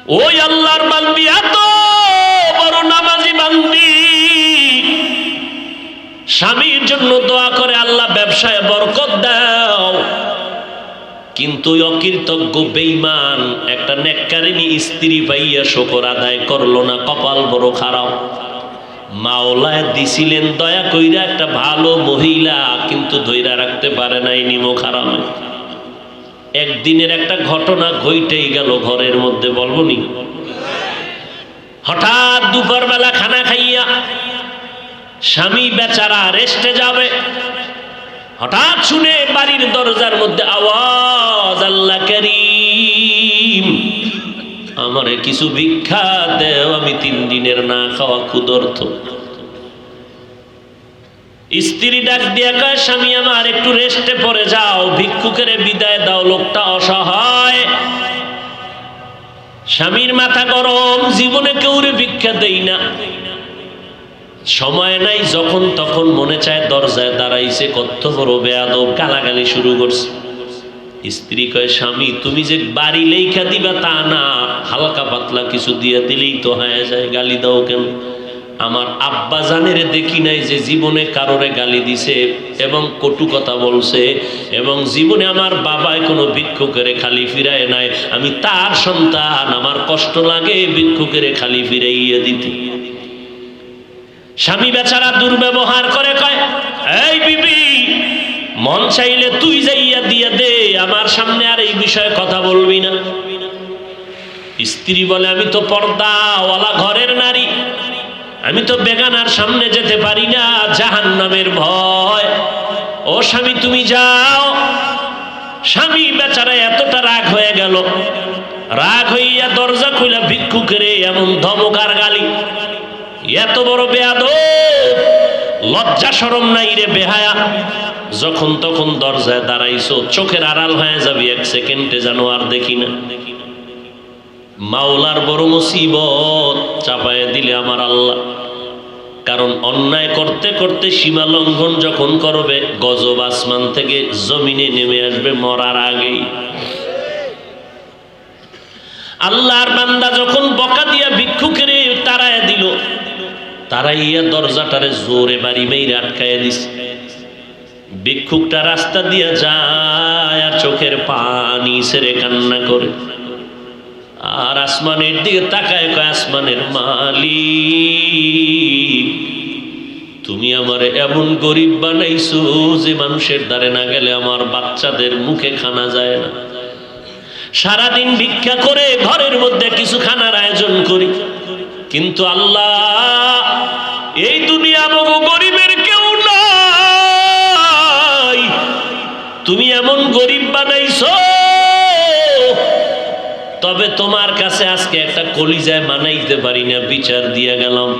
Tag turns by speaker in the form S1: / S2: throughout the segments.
S1: ওই আল্লাহর বান্দি, এত বড় নামাজি বান্দি স্বামীর জন্য দোয়া করে, আল্লাহ ব্যবসায় বরকত দাও, কিন্তু অকৃতজ্ঞ বেঈমান একটা নেককারিনী স্ত্রী পাইয়া শুকর আদায় করলো না। কপাল বড় খারাপ। মাওলায় দিছিলেন দয়া কইরা একটা ভালো মহিলা, কিন্তু ধইরা রাখতে পারে নাই নিমক হারামে। একদিনের একটা ঘটনা ঘটেই গেল ঘরের মধ্যে, বলবো নি? হঠাৎ দুপুরবেলা খানা খাইয়া স্বামী বেচারা রেস্টে যাবে, হঠাৎ শুনে বাড়ির দরজার মধ্যে আওয়াজ, আল্লাহ করিম, আমারে কিছু ভিক্ষা দেও, আমি 3 দিনের না খাওয়া ক্ষুধার্ত। স্ত্রী ডাক দিয়া কয়, স্বামী আমার একটু রেস্টে পড়ে যাও, ভিক্ষুকের বিদায় দাও, লোকটা অসহায়। স্বামীর মাথা গরম, জীবনে কেউরে ভিক্ষা দেই না, সময় নাই, যখন তখন মনে চায় দরজায় দাঁড়াইছে, কত বড় বেয়াদব, গালাগালি শুরু করছে। স্ত্রী কয়, স্বামী তুমি যে বাড়ি লেখা দিবা তা না, হালকা পাতলা কিছু দিয়ে দিলেই তো হয়ে যায়, গালি দাও কেন? আমার আব্বা জানের দেখি নাই যে জীবনে কারোরে গালি দিছে এবং কটু কথা বলছে, এবং জীবনে আমার বাবায় কোনো ভিক্ষুকের খালি ফিরায় নাই। আমি তার সন্তান, আমার কষ্ট লাগে ভিক্ষুকের খালি ফিরাইয়া দিতে। স্বামী বেচারা দুর্ব্যবহার করে, কয়, এই বিবি, মন চাইলে তুই যাইয়া দিয়া দে, আমার সামনে আর এই বিষয়ে কথা বলবি না। স্ত্রী বলে, আমি তো পর্দাওয়ালা ঘরের নারী, আমি তো বেগানার সামনে যেতে পারি না, জাহান্নামের ভয়। ও স্বামী তুমি যাও। স্বামী বেচারা এতটা রাগ হয়ে গেল, রাগ হইয়া দরজা খুলে ভিক্ষুকের এমন ধমক আর গালি, এত বড় বেয়াদব, লজ্জা শরম নাই রে বেহায়া, যখন তখন দরজায় দাঁড়াইছো, চোখের আড়াল হয়ে যাবি, 1 সেকেন্ডে যেন আর দেখি না। মাওলার বড় মুসিবত চাপায় দিলে আমার আল্লাহ। কারণ অন্যায় করতে করতে সীমা লঙ্ঘন যখন করবে, গজব আসমান থেকে জমিনে নেমে আসবে মরার আগেই। আল্লাহর বান্দা যখন বকা দিয়া ভিক্ষুকের তাড়ায় দিল, তারাইয়া দরজাটারে জোরে বাড়ি মেরে আটকাইয়া দিছে। ভিক্ষুকটা রাস্তা দিয়া যায় আর চোখের পানি ছেড়ে কান্না করে, আর আসমানের দিকে তাকায়, কয়, আসমানের মালিক, তুমি আমারে এমন গরিব বানাইছো যে মানুষের দ্বারে না গেলে আমার বাচ্চাদের মুখে খানা যায় না। সারাদিন ভিক্ষা করে ঘরের মধ্যে কিছু খানার আয়োজন করি, কিন্তু আল্লাহ, এই দুনিয়া মগো গরিবের কেউ নাই, তুমি এমন গরিব বানাইছো, তবে তোমার কাছে আজকে একটা কলিজায় মানাইতে পারি না, বিচার দিয়া গেলাম।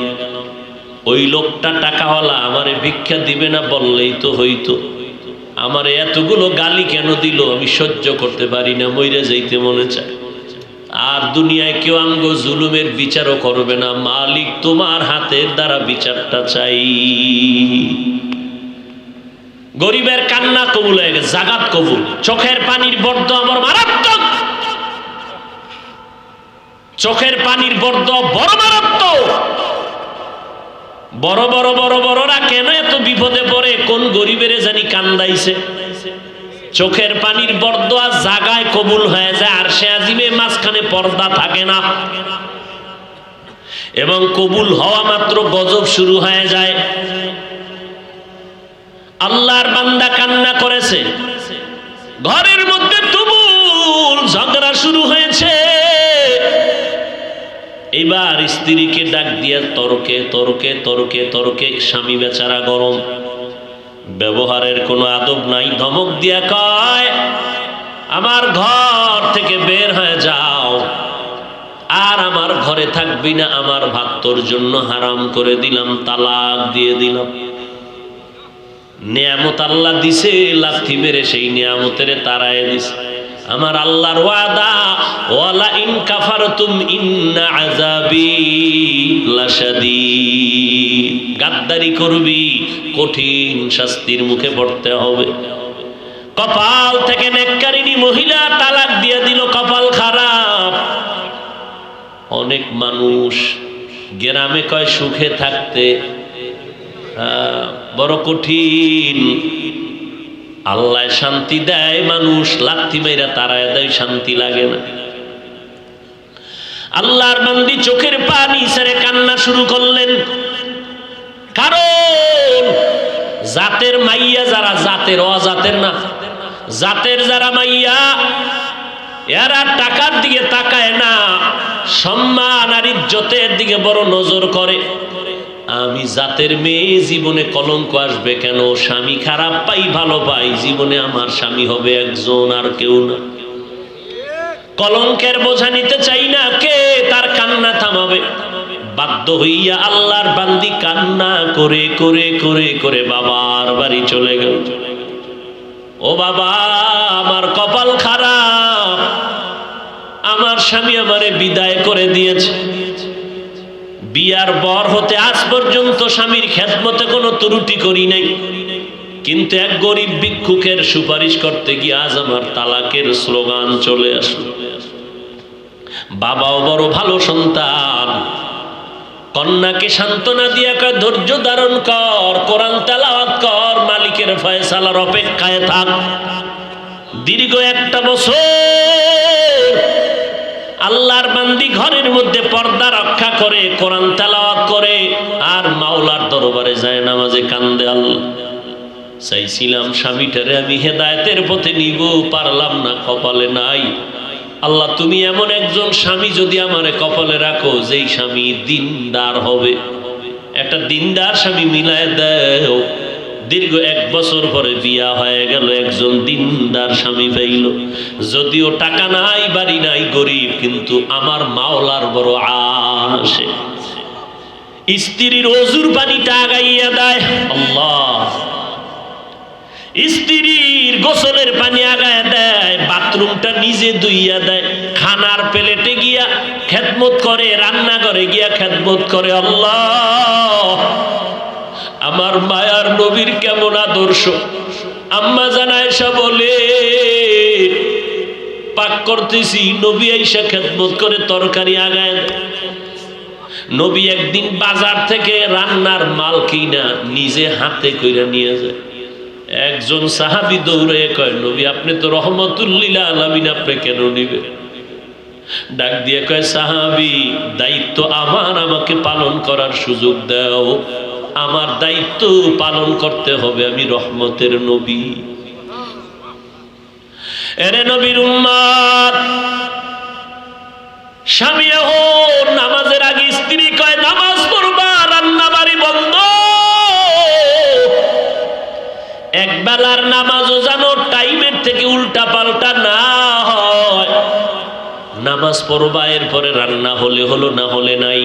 S1: ওই লোকটা টাকাওয়ালা, আমারে ভিক্ষা দিবে না বললেই তো হইতো, আমার এতগুলো গালি কেন দিল, আমি সহ্য করতে পারি না, মইরা যাইতে মনে চায়। আর দুনিয়ায় কেউ আমগো জুলুমের বিচারও করবে না, মালিক তোমার হাতের দ্বারা বিচারটা চাই। গরিবের কান্না কবুল হয়ে গেছে, জাগাত কবুল। চোখের পানির বর্দ আমার মারাত্মক, চোখের পানির বর্দ বড় মারাত্মক। বড় বড় বড় বড়রা কেন এত বিপদে পড়ে, কোন গরিবের জানি কান্দাইছে। চোখের পানির বর্দোয়া জাগায় কবুল হয়ে যায়, আর সে আজিমে মাঝখানে পর্দা থাকে না, এবং কবুল হওয়া মাত্র গজব শুরু হয়ে যায়। আল্লাহর বান্দা কান্না করেছে, ঘরের মধ্যে তুমুল ঝগড়া শুরু হয়েছে। এবার স্ত্রীকে ডাক দিয়া তর্কে তর্কে তর্কে তর্কে, স্বামী বেচারা গরম, ব্যবহারের কোনো আদব নাই, ধমক দিয়া কয়, আমার ঘর থেকে বের হয়ে যাও, আর আমার ঘরে থাকবি না, আমার ভাত তোর জন্য হারাম করে দিলাম, তালাক দিয়ে দিলাম। নিয়ামত আল্লাহ দিছে, লাথি মেরে সেই নিয়ামতের তাড়ায় দিছে। আমার আল্লাহর ওয়াদা, ওয়ালা ইন কাফারতুম ইন্না আযাবি লাশাদীদ, গাদ্দারি করবি, কঠিন শাস্তির মুখে পড়তে হবে। কপাল থেকে নেককারিনী মহিলা তালাক দিয়ে দিল, কপাল খারাপ। অনেক মানুষ গ্রামে কয় সুখে থাকতে, বড় কঠিন। আল্লাহ শান্তি দেয়, মানুষ লাথি মাইরা তারায় দেয়, শান্তি লাগে না। আল্লাহর বান্দি চোখের পানি ছেড়ে কান্না শুরু করলেন, কারণ জাতের মাইয়া যারা, জাতের অজাতের না, জাতের যারা মাইয়া, এরা টাকার দিকে তাকায় না, সম্মান আর ইজ্জতের দিকে বড় নজর করে। আমি জাতের মেয়ে, জীবনে কলঙ্ক আসবে কেন? স্বামী খারাপ পাই ভালো পাই, জীবনে আমার স্বামী হবে একজন, আর কেউ না। কলঙ্কের বোঝা নিতে চাই না, কে তার কান্না থামাবে? বাধ্য হইয়া আল্লাহর বান্দি কান্না করে করে করে করে বাবার বাড়ি চলে গেল। ও বাবা, আমার কপাল খারাপ, আমার স্বামী আমারে বিদায় করে দিয়েছে। বিয়ার বর হতে আজ পর্যন্ত স্বামীর খেদমতে কোনো ত্রুটি করি নাই, কিন্তু এক গরিব ভিক্ষুকের সুপারিশ করতে গিয়ে আজ আমার তালাকের স্লোগান চলে আসলো। বাবাও বড় ভালো সন্তান, কন্যাকে সান্ত্বনা দিয়া কয় ধৈর্য ধারণ কর, কোরআন তেলাওয়াত কর, মালিকের ফয়সালার অপেক্ষায় থাক। দীর্ঘ একটা বছর আল্লাহর বান্দি ঘরের মধ্যে পর্দা রক্ষা করে, কোরআন তেলাওয়াত করে, আর মাওলার দরবারে যায় নামাজে কান্দে। আল্লাহ, চাইছিলাম স্বামীটারে আমি হেদায়েতের পথে নিব, পারলাম না, কপালে নাই। আল্লাহ, তুমি এমন একজন স্বামী যদি আমারে কপালে রাখো, যেই স্বামী দিনদার হবে, একটা দিনদার স্বামী মিলায় দাও। দীর্ঘ 1 বছর পরে বিয়া হয়ে গেল, একজন দিনদার স্বামী পাইল। যদিও টাকা নাই, বাড়ি নাই, গরিব, কিন্তু আমার মাওলার বড় আশে। স্ত্রীর ওযুর পানিটা আগাইয়া দেয় আল্লাহ, স্ত্রীর গোসলের পানি আগায় দেয়, বাথরুমটা নিজে ধুইয়া দেয়, খানার প্লেটে গিয়া খেদমত করে, রান্না করে গিয়া খেদমত করে। আল্লাহ, আমার মায়ার নবীর কেমন আদর্শ! আম্মা জান আয়েশা বলে, পাক করতেছি, নবী আয়েশা খেদমত করে তরকারি আগায়। নবী একদিন বাজার থেকে রান্নার মাল কিনা নিজে হাতে কইরা নিয়ে যায়। একজন সাহাবী দৌড়ে কয়, নবী আপনি তো রহমতুল্লিল আলামিন, আপনি কেন নিবে? ডাক দিয়ে কয়, সাহাবী, দায়িত্ব আমার, আমাকে পালন করার সুযোগ দাও, আমার দায়িত্ব পালন করতে হবে, আমি রহমতের নবী। এরে নবীর উম্মত, স্বামী হন নামাজের আগে স্ত্রী কয় নামাজ পড়বা, রান্না বাড়ি বন্ধ। একবেলার নামাজও যেন টাইমের থেকে উল্টা পাল্টা না হয়। নামাজ পড়বা, এরপরে রান্না হলে হলো, না হলে নাই।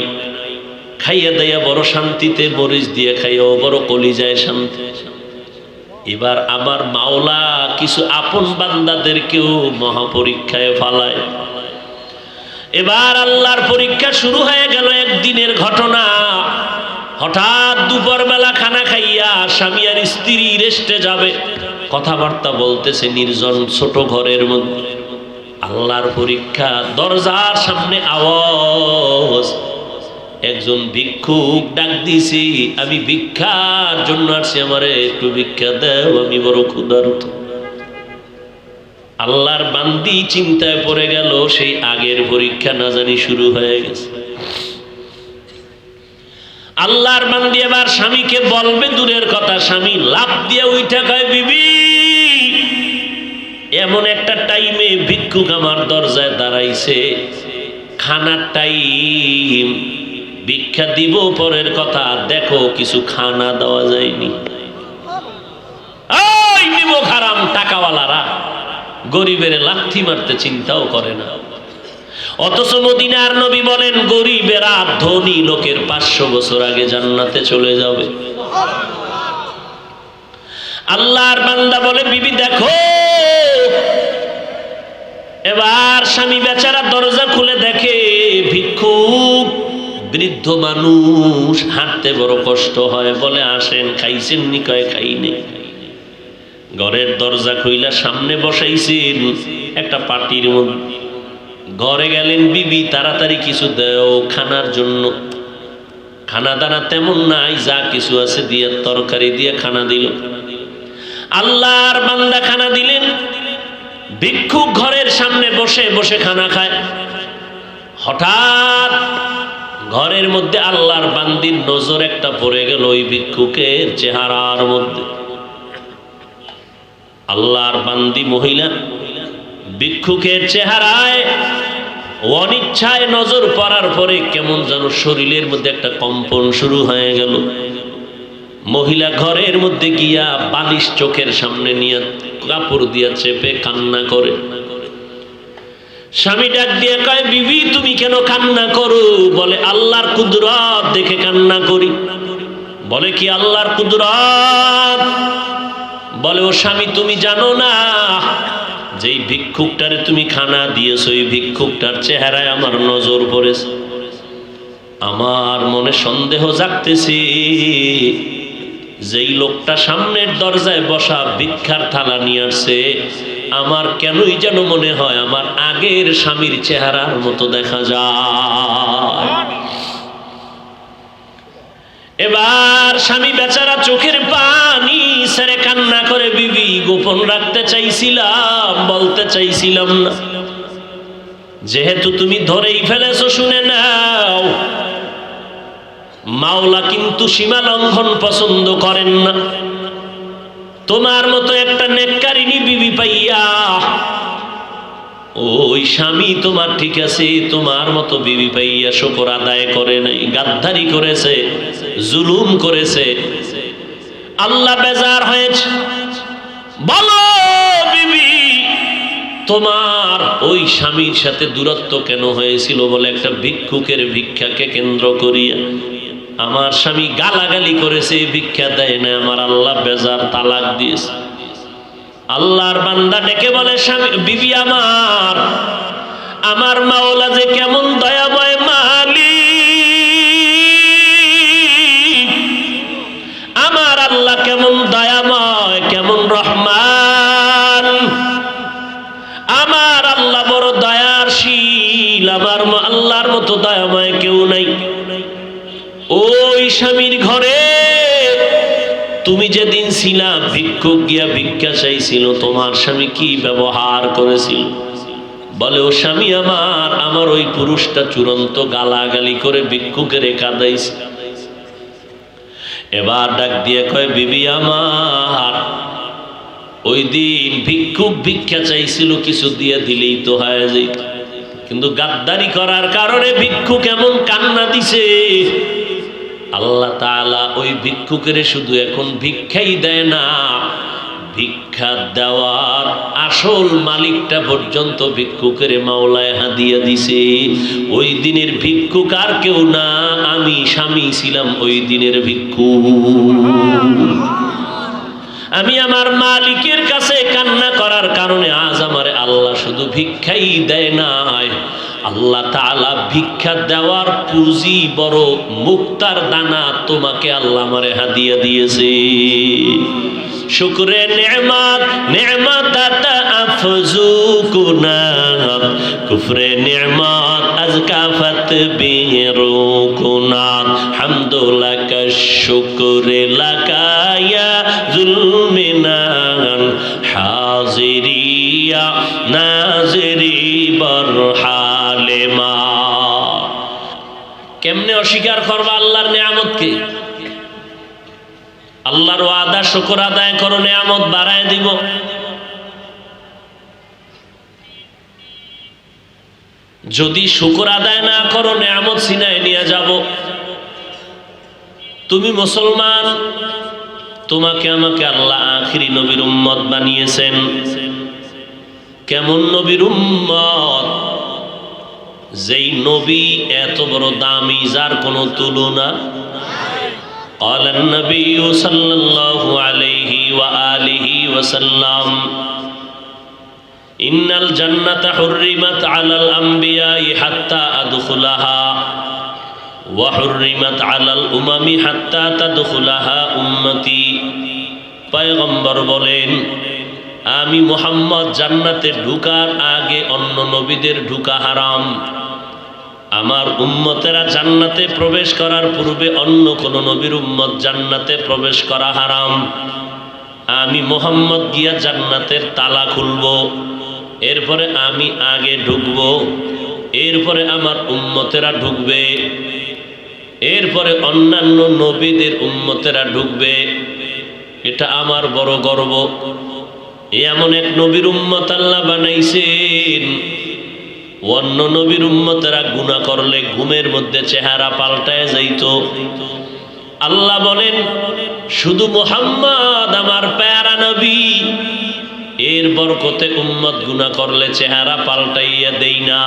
S1: খাইয়া দেয়া বড় শান্তিতে, মরিচ দিয়ে খাইয়াও বড় কলিজায় শান্তি। এবার আমার মাওলা কিছু আপন বান্দাদেরকেও মহাপরীক্ষায় ফালায়। এবার আল্লাহর পরীক্ষা শুরু হয়ে গেল। একদিনের ঘটনা, হঠাৎ দুপুর বেলা খানা খাইয়া স্বামী আর স্ত্রী রেস্টে যাবে, কথাবার্তা বলতেছে নির্জন ছোট ঘরের মধ্যে। আল্লাহর পরীক্ষা, দরজার সামনে আওয়াজ, একজন ভিক্ষুক ডাক দিছি, আমি ভিক্ষার জন্য আসছি, আমারে একটু ভিক্ষা দাও, আমি বড় ক্ষুধার্ত। আল্লাহর বান্দি চিন্তায় পড়ে গেল, সেই আগের পরীক্ষা না জানি শুরু হয়ে গেছে। আল্লাহর বান্দি এবার স্বামীকে বলবে দূরের কথা, স্বামী লাফ দিয়ে উঠে কয়, বিবি, এমন একটা টাইমে ভিক্ষুক আমার দরজায় দাঁড়াইছে, খানার টাইম, ভিক্ষা দিব পরের কথা, দেখো কিছু খানা দেওয়া যায়নি। ওই নিমক হারাম টাকাওয়ালারা গরিবের লাথি মারতে চিন্তাও করে না। অথচ মদিনার নবী বলেন, গরিবেরা ধনী লোকের 500 বছর আগে জান্নাতে চলে যাবে। আল্লাহর বান্দা বলে, বিবি দেখো। এবার স্বামী বেচারা দরজা খুলে দেখে ভিক্ষুক, বৃদ্ধ মানুষ, হাঁটতে বড় কষ্ট হয়। বলে, আসেন, খাইছেন নি? কয়, খাই নেই। ঘরের দরজা খুইলা সামনে বসাইছেন একটা পাটির মধ্যে, ঘরে গেলেন, বিবি তাড়াতাড়ি কিছু দেও খানার জন্য। খানা দানা তেমন নাই, যা কিছু আছে দিয়ে তরকারি দিয়ে খানা দিল। আল্লাহর বান্দা খানা দিলেন। ভিক্ষুক ঘরের সামনে বসে বসে খানা খায়। হঠাৎ ঘরের মধ্যে আল্লাহর বান্দির নজর একটা পড়ে গেল ওই ভিক্ষুকের চেহারার মধ্যে। আল্লাহর বান্দি মহিলা ভিক্ষুকের চেহারায় অনিচ্ছায় নজর পড়ার পরে কেমন যেন শরীরের মধ্যে একটা কম্পন শুরু হয়ে গেল। মহিলা ঘরের মধ্যে গিয়া বালিশ চোখের সামনে নিয়ে কাপড় দিয়া চেপে কান্না করে। স্বামী ডাক দিয়ে কয়, বিবি তুমি কেন কান্না করো? বলে আল্লাহর কুদরত দেখে কান্না করি। বলে কি আল্লাহর কুদরত? বলে ও স্বামী তুমি জানো না, যেই ভিক্ষুকটারে তুমি খানা দিয়েছো এই ভিক্ষুকটার চেহারায় আমার নজর পড়েছে। আমার মনে সন্দেহ জাগতেছে, যেই লোকটা সামনের দরজায় বসা ভিক্ষার থালা নিয়ে আসছে, আমার কেনই যেন মনে হয় আমার আগের স্বামীর চেহারার মতো দেখা যায়। এবার স্বামী বেচারা চোখের পানি ছেড়ে কান্না করে, বিবি গোপন রাখতে চাইছিলাম, বলতে চাইছিলাম না, যেহেতু তুমি ধরেই ফেলেছো শুনে নাও, মাওলা কিন্তু সীমা লঙ্ঘন পছন্দ করেন না। তোমার মতো একটা নেককারিনী বিবি পাইয়া ওই স্বামী তোমার ঠিক আছে, তোমার মতো বিবি পাইয়া শুকর আদায় করে নাই, গাদ্দারি করেছে, জুলুম করেছে। আল্লাহ বেজার হয়েছে। বলো বিবি, তোমার ওই স্বামীর সাথে দূরত্ব কেন হয়েছিল? বলে একটা ভিক্ষুকের ভিক্ষাকে কেন্দ্র করিয়া আমার স্বামী গালাগালি করেছে, ভিক্ষা দেয় না, আমার আল্লাহ বেজার, তালাক দিয়েছে। আল্লাহর বান্দা ডেকে বলে, স্বামী বিবি আমার মাওলা যে কেমন দয়াময় মালিক, আমার আল্লাহ কেমন দয়াময়, কেমন রহমান, আমার আল্লাহ বড় দয়াশীল, আমার আল্লাহর মতো দয়াময় কেউ নাই। ওই স্বামীর ঘরে তুমি যেদিন ছিলা, ভিক্ষুক গিয়া ভিক্ষা চাইছিল, তোমার স্বামী কি ব্যবহার করেছিল? বলে ও স্বামী আমার ওই পুরুষটা চূড়ান্ত গালাগালি করে ভিক্ষুকের কাঁদাইছে। এবার ডাক দিয়ে কয়, বিবি ওই দিন ভিক্ষুক ভিক্ষা চাইছিল, কিছু দিয়ে দিলেই তো হয়ে যায়, কিন্তু গাদ্দারি করার কারণে ভিক্ষুক এমন কান্না দিছে। আল্লাহ তাআলা ওই ভিক্ষুকের শুধু এখন ভিক্ষাই দেয় না, ভিক্ষা দেওয়ার আসল মালিকটা পর্যন্ত ভিক্ষুকের মাওলায় হাদিয়া দিছে। ওই দিনের ভিক্ষুক আর কেউ না, আমি স্বামী ছিলাম ওই দিনের ভিক্ষুক। আমি আমার মালিকের কাছে কান্না করার কারণে আজ আমার আল্লাহ শুধু ভিক্ষাই দেয় নাই, আল্লাহ তাআলা ভিক্ষা দেওয়ার পুঁজি বড় মুক্তার দানা তোমাকে আল্লাহ আমারে হাদিয়া দিয়েছে। শুকরে নেমাত নেমাত আফজু কুনাত, কুফরে নেমাত আজকাফত বিরুকুনাত, হামদুলাকা শুকরে লাকায়া জুলমিনান, হাজিরিয়া নাজিরি বরহালেমা। কেমনে অস্বীকার করবা আল্লাহর নিয়ামতকে? আল্লাহর ওয়াদা শুকর আদায় করো, নিয়ামত বাড়ায় দিব। যদি শুকর আদায় না করো, নিয়ামত ছিনায় নিয়ে যাব। তুমি মুসলমান, তোমাকে আমাকে আল্লাহ আখিরি নবীর উম্মত বানিয়েছেন। কেমন নবীর উম্মত? যেই নবী এত বড় দামি, যার কোনো তুলনা। قال النبي صلى الله عليه وآله وسلم إن الجنة حرمت على الأنبياء حتى أدخلها وحرمت على الأمم حتى تدخلها أمتي। পয়গম্বর বলেন, আমি মুহাম্মদ জান্নাতে ঢুকার আগে অন্য নবীদের ঢুকা হারাম। আমার উম্মতেরা জান্নাতে প্রবেশ করার পূর্বে অন্য কোন নবীর উম্মত জান্নাতে প্রবেশ করা হারাম। আমি মুহাম্মদ গিয়া জান্নাতের তালা খুলব, এরপরে আমি আগে ঢুকব, এরপরে আমার উম্মতেরা ঢুকবে, এরপরে অন্যান্য নবীদের উম্মতেরা ঢুকবে। এটা আমার বড় গর্ব। এমন এক নবীর উম্মত আল্লাহ বানাইছেন, অন্য নবীর উম্মতেরা গুনাহ করলে ঘুমের মধ্যে চেহারা পাল্টায় যাইত। আল্লাহ বলেন শুধু মুহাম্মদ আমার প্যারা নবী, এর বরকতে উম্মত গুনাহ করলে চেহারা পাল্টাইয়া দেই না।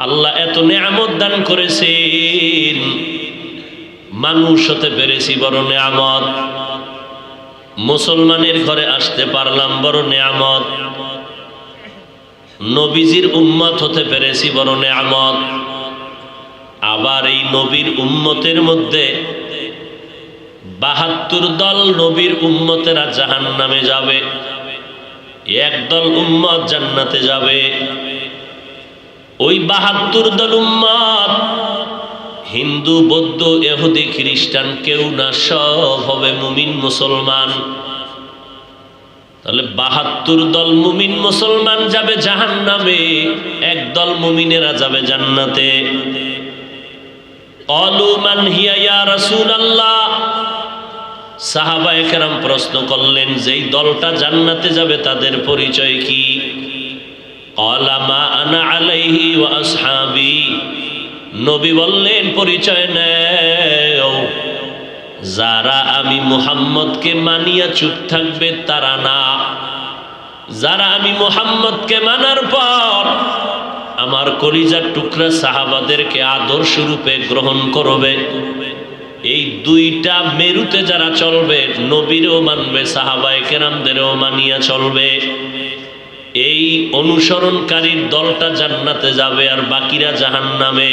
S1: আল্লাহ এত নেয়ামত দান করেছেন, মানুষ হতে পেরেছি বড় নেয়ামত। মুসলমানের ঘরে আসতে পারলাম বড় নেয়ামত। নবীজির উম্মত হতে পেরেছি বড় নেয়ামত। আবার এই নবীর উম্মতের মধ্যে ৭২ দল নবীর উম্মতেরা জাহান্নামে যাবে, একদল উম্মত জান্নাতে যাবে। ওই ৭২ দল উম্মত হিন্দু, বৌদ্ধ, ইহুদি, খ্রিস্টান কেউ না, সব হবে মুমিন মুসলমান। তাহলে ৭২ দল মুমিন মুসলমান যাবে জাহান্নামে, একদল মুমিনেরা যাবে জান্নাতে। ক্বালু মান হিয়া ইয়া রাসূলুল্লাহ, সাহাবায়ে কেরাম প্রশ্ন করলেন যেই দলটা জান্নাতে যাবে তাদের পরিচয় কি? ক্বালা মা আনা আলাইহি ওয়া আসহাবি, নবী বললেন পরিচয় নেও, যারা আমি মুহাম্মদকে মানিয়া চুপ থাকবে তারা না, যারা আমি মুহাম্মদকে মানার পর আমার কলিজার টুকরা সাহাবাদেরকে আদর্শ রূপে গ্রহণ করবে, এই দুইটা মেরুতে যারা চলবে, নবীরও মানবে, সাহাবায়ে কেরামদেরও মানিয়া চলবে, এই অনুসরণকারীর দলটা জান্নাতে যাবে আর বাকিরা জাহান্নামে।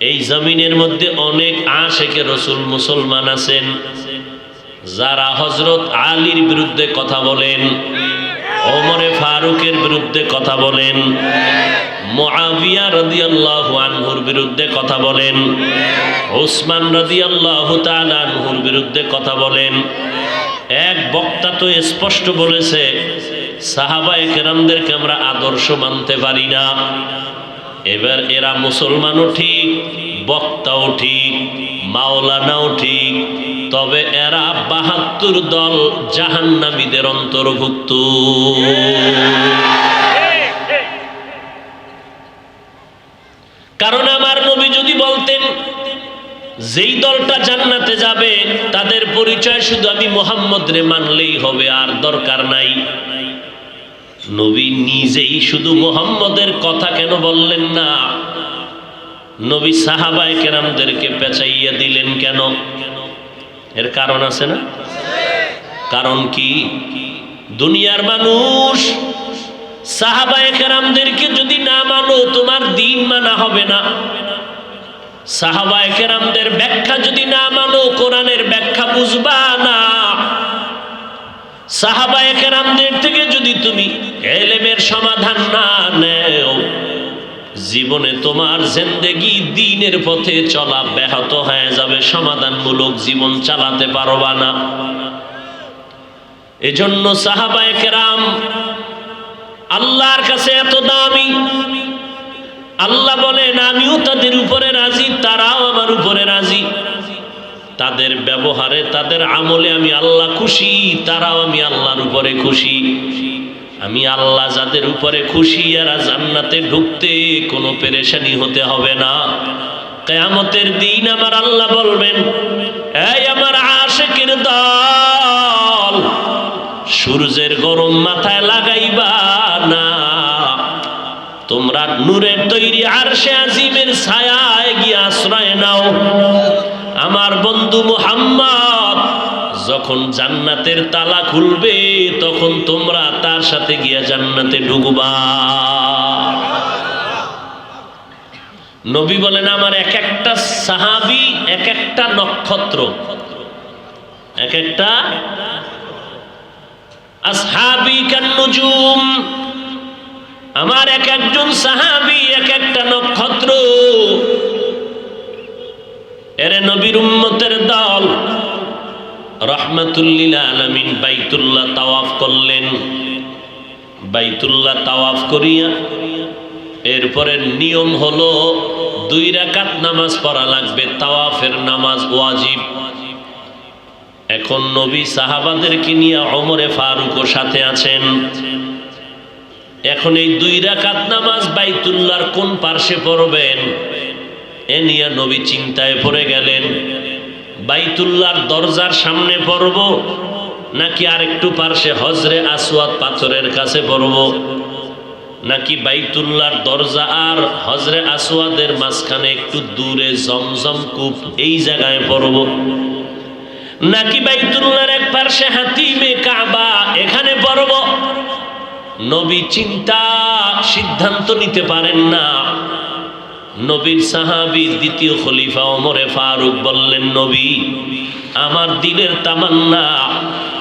S1: এই জমিনের মধ্যে অনেক আশেকে রসুল মুসলমান আছেন যারা হযরত আলীর বিরুদ্ধে কথা বলেন, ওমরে ফারুকের বিরুদ্ধে কথা বলেন, মুআবিয়া রাদিয়াল্লাহু আনহুর বিরুদ্ধে কথা বলেন, উসমান রাদিয়াল্লাহু তাআলা আনহুর বিরুদ্ধে কথা বলেন। এক বক্তা তো স্পষ্ট বলেছে সাহাবায়ে কেরামদেরকে আমরা আদর্শ মানতে পারি না। এবার এরা মুসলমানও ঠিক, বক্তাও ঠিক, মাওলানাও ঠিক, তবে এরা ৭২ দল জাহান্নামীদের অন্তর্ভুক্ত। কারণ আমার নবী যদি বলতেন যেই দলটা জান্নাতে যাবে তাদের পরিচয় শুধু আমি মুহাম্মদ রে মানলেই হবে, আর দরকার নাই, নবী নিজেই শুধু মুহাম্মদের কথা কেন বললেন না? নবী সাহাবায়ে কেরামদেরকে পেঁচাইয়া দিলেন কেন? এর কারণ আছে না? কারণ কি? দুনিয়ার মানুষ সাহাবায়ে কেরামদেরকে যদি না মানো তোমার দিন মানা হবে না। সাহাবায়ে কেরামদের ব্যাখ্যা যদি না মানো কোরআনের ব্যাখ্যা বুঝবা না। সাহাবায়ে কেরামদের থেকে যদি তুমি ইলমের সমাধান না নেও, জীবনে তোমার জিন্দেগি দ্বীনের পথে চলা ব্যাহত হয়ে যাবে, সমাধানমূলক জীবন চালাতে পারবা না। এজন্য সাহাবায়ে কেরাম আল্লাহর কাছে এত দামি। আল্লাহ বলেন আমিও তাদের উপরে রাজি, তারাও আমার উপরে রাজি। তাদের ব্যবহারে, তাদের আমলে আমি আল্লাহ খুশি, তারাও আমি আল্লাহর উপরে খুশি। আমি আল্লাহ যাদের উপরে খুশি, এরা জান্নাতে ঢুকতে কোনো পেরেশানি হতে হবে না। কিয়ামতের দিন আমার আল্লাহ বলবেন, এই আমার আশিকের দল, সূর্যের গরম মাথায় লাগাইবা না, তোমরা নূরের তৈরি আরশে আজিমের ছায়ায় গিয়ে আশ্রয় নাও। আমার বন্ধু মুহাম্মদ যখন জান্নাতের তালা খুলবে তখন তোমরা তার সাথে গিয়ে জান্নাতে ঢুকবা। নবী বলেন আমার এক একটা সাহাবী এক একটা নক্ষত্র, এক একটা আসহাবি কান্নুজুম, আমার এক একজন সাহাবী এক একটা নক্ষত্র। এরে নবীর উম্মতের দল রাহমাতুল লিল আলামিন বাইতুল্লাহ তাওয়াফ করলেন। বাইতুল্লাহ তাওয়াফ করিয়া এরপরে নিয়ম হলো 2 রাকাত নামাজ পড়া লাগবে, তাওয়াফের নামাজ ওয়াজিব। এখন নবী সাহাবাদেরকে নিয়ে ওমরে ফারুকও সাথে আছেন। এখন এই 2 রাকাত নামাজ বাইতুল্লাহর কোন পার্শ্বে পড়বেন এ নিয়ে নবী চিন্তায় পড়ে গেলেন। বাইতুল্লাহর দরজার সামনে পড়ব নাকি আরেকটু পার্শ্বে হজরে আসওয়াদ পাথরের কাছে পড়ব, নাকি বাইতুল্লাহর দরজা আর হজরে আসওয়াদের মাঝখানে একটু দূরে জমজম কূপ এই জায়গায় পড়ব, নাকি বাইতুল্লাহর এক পার্শ্বে হাতিমে কাবা এখানে পড়ব। নবী সিদ্ধান্ত নিতে পারেন না। নবীর সাহাবী দ্বিতীয় খলিফা ওমরে ফারুক বললেন, নবী, আমার দিলের তামান্না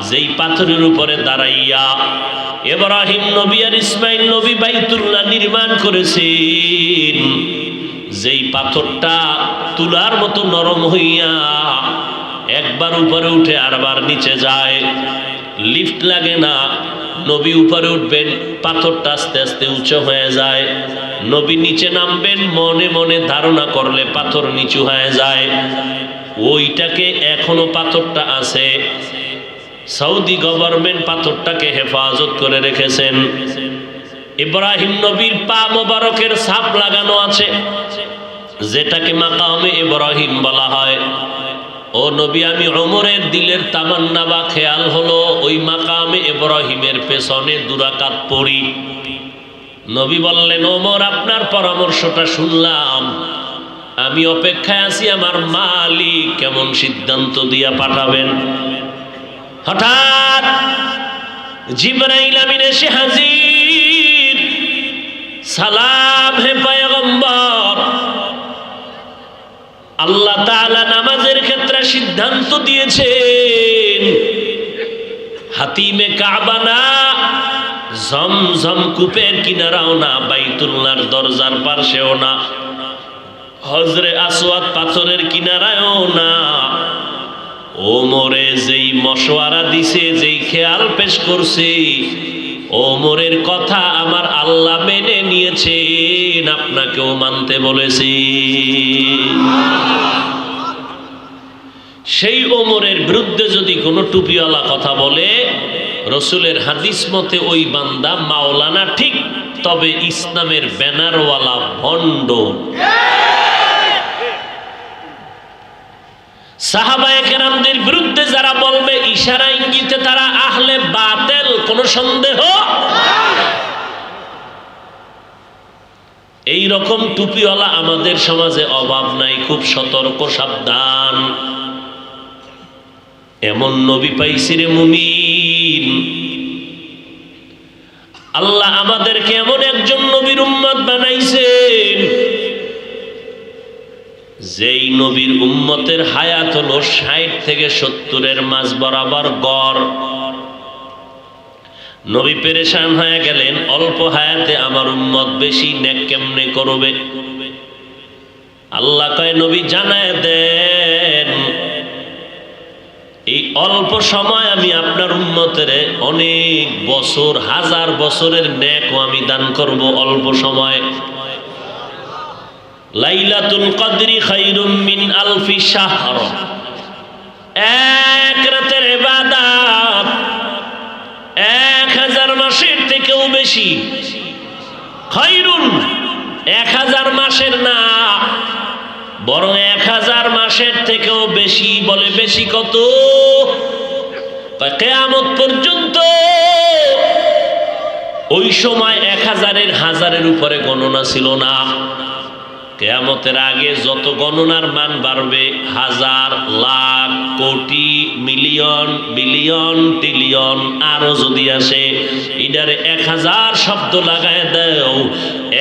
S1: যেই পাথরের উপরে দাঁড়াইয়া ইব্রাহিম নবী আর ইসমাইল নবী বাইতুল্লাহ নির্মাণ করেছেন, যেই পাথরটা তুলার মতো নরম হইয়া একবার উপরে উঠে আরবার নিচে যায়, লিফট লাগে না, নবী উপরে উঠবেন পাথরটা আস্তে আস্তে উঁচু হয়ে যায়, নবী নিচে নামবেন মনে মনে ধারণা করলে পাথর নিচু হয়ে যায়। ওইটাকে এখনো পাথরটা আছে, সৌদি গভর্নমেন্ট পাথরটাকে হেফাজত করে রেখেছেন। ইব্রাহিম নবীর পা মোবারকের ছাপ লাগানো আছে, যেটাকে মাকামে ইব্রাহিম বলা হয়। ও নবী, আমি ওমরের দিলের তামান্না বা খেয়াল হলো ওই মাকামে ইব্রাহিমের পেছনে 2 রাকাত পড়ি। নবী বললেন, ওমর, আপনার পরামর্শটা শুনলাম, আমি অপেক্ষায় আছি আমার মালিক কেমন সিদ্ধান্ত দিয়া পাঠাবেন। হঠাৎ জিবরাইল আমিন এসে হাজির। সালাম হে পয়গম্বর, আল্লাহ তাআলা নামাজের ক্ষেত্রে সিদ্ধান্ত দিয়েছেন হাতিমে কাবা না, জমজম কূপের কিনারাও না, বাইতুল্লাহর দরজার পাশেও না, হজরে আসওয়াদ পাথরের কিনারায়ও না। ওমরে যেই মশওয়ারা দিছে, যেই খেয়াল পেশ করছে, ওমরের কথা আমার আল্লাহ মেনে নিয়েছেন, আপনাকেও মানতে বলেছি। সেই ওমরের বিরুদ্ধে যদি কোনো টুপিওয়ালা কথা বলে, রসুলের হাদিস মতে ওই বান্দা মাওলানা ঠিক, তবে ইসলামের ব্যানারওয়ালা ভণ্ড। সাহাবায়ে কেরামদের বিরুদ্ধে যারা বলবে ইশারা ইঙ্গিতে তারা আহলে বাতিল, কোনো সন্দেহ। এই রকম টুপিওয়ালা আমাদের সমাজে অভাব নাই, খুব সতর্ক, সাবধান। এমন নবী পাইছি রে মুমিন, আল্লাহ আমাদেরকে এমন একজন নবীর উম্মত বানাইছেন, যেই নবীর উম্মতের হায়াত হলো 60 থেকে 70-এর মাঝ বরাবর গড়। নবী পেরেশান হয়ে গেলেন, অল্প হায়াতে আমার উম্মত বেশি নেক কেমনে করবে। আল্লাহ কয়, নবী জানায় দেন, এই অল্প সময় আমি আপনার উম্মতের অনেক বছর, 1000 বছরের নেকও আমি দান করব অল্প সময়। লাইলাতুল কদরি খায়রুম মিন আলফি শাহর, এক রাতের ইবাদত 1000 মাসের থেকেও বেশি। খায়রুন 1000 মাসের না, বরং 1000 মাসের থেকেও বেশি। বলে বেশি কত? কিয়ামত পর্যন্ত। ওই সময় 1000-এর হাজারের উপরে গণনা ছিল না। কিয়ামতের আগে যত গণনার মান বাড়বে, 1000, লাখ, কোটি, মিলিয়ন, বিলিয়ন, ট্রিলিয়ন, আরো যদি আসে, এটারে 1000 শব্দ লাগায় দাও।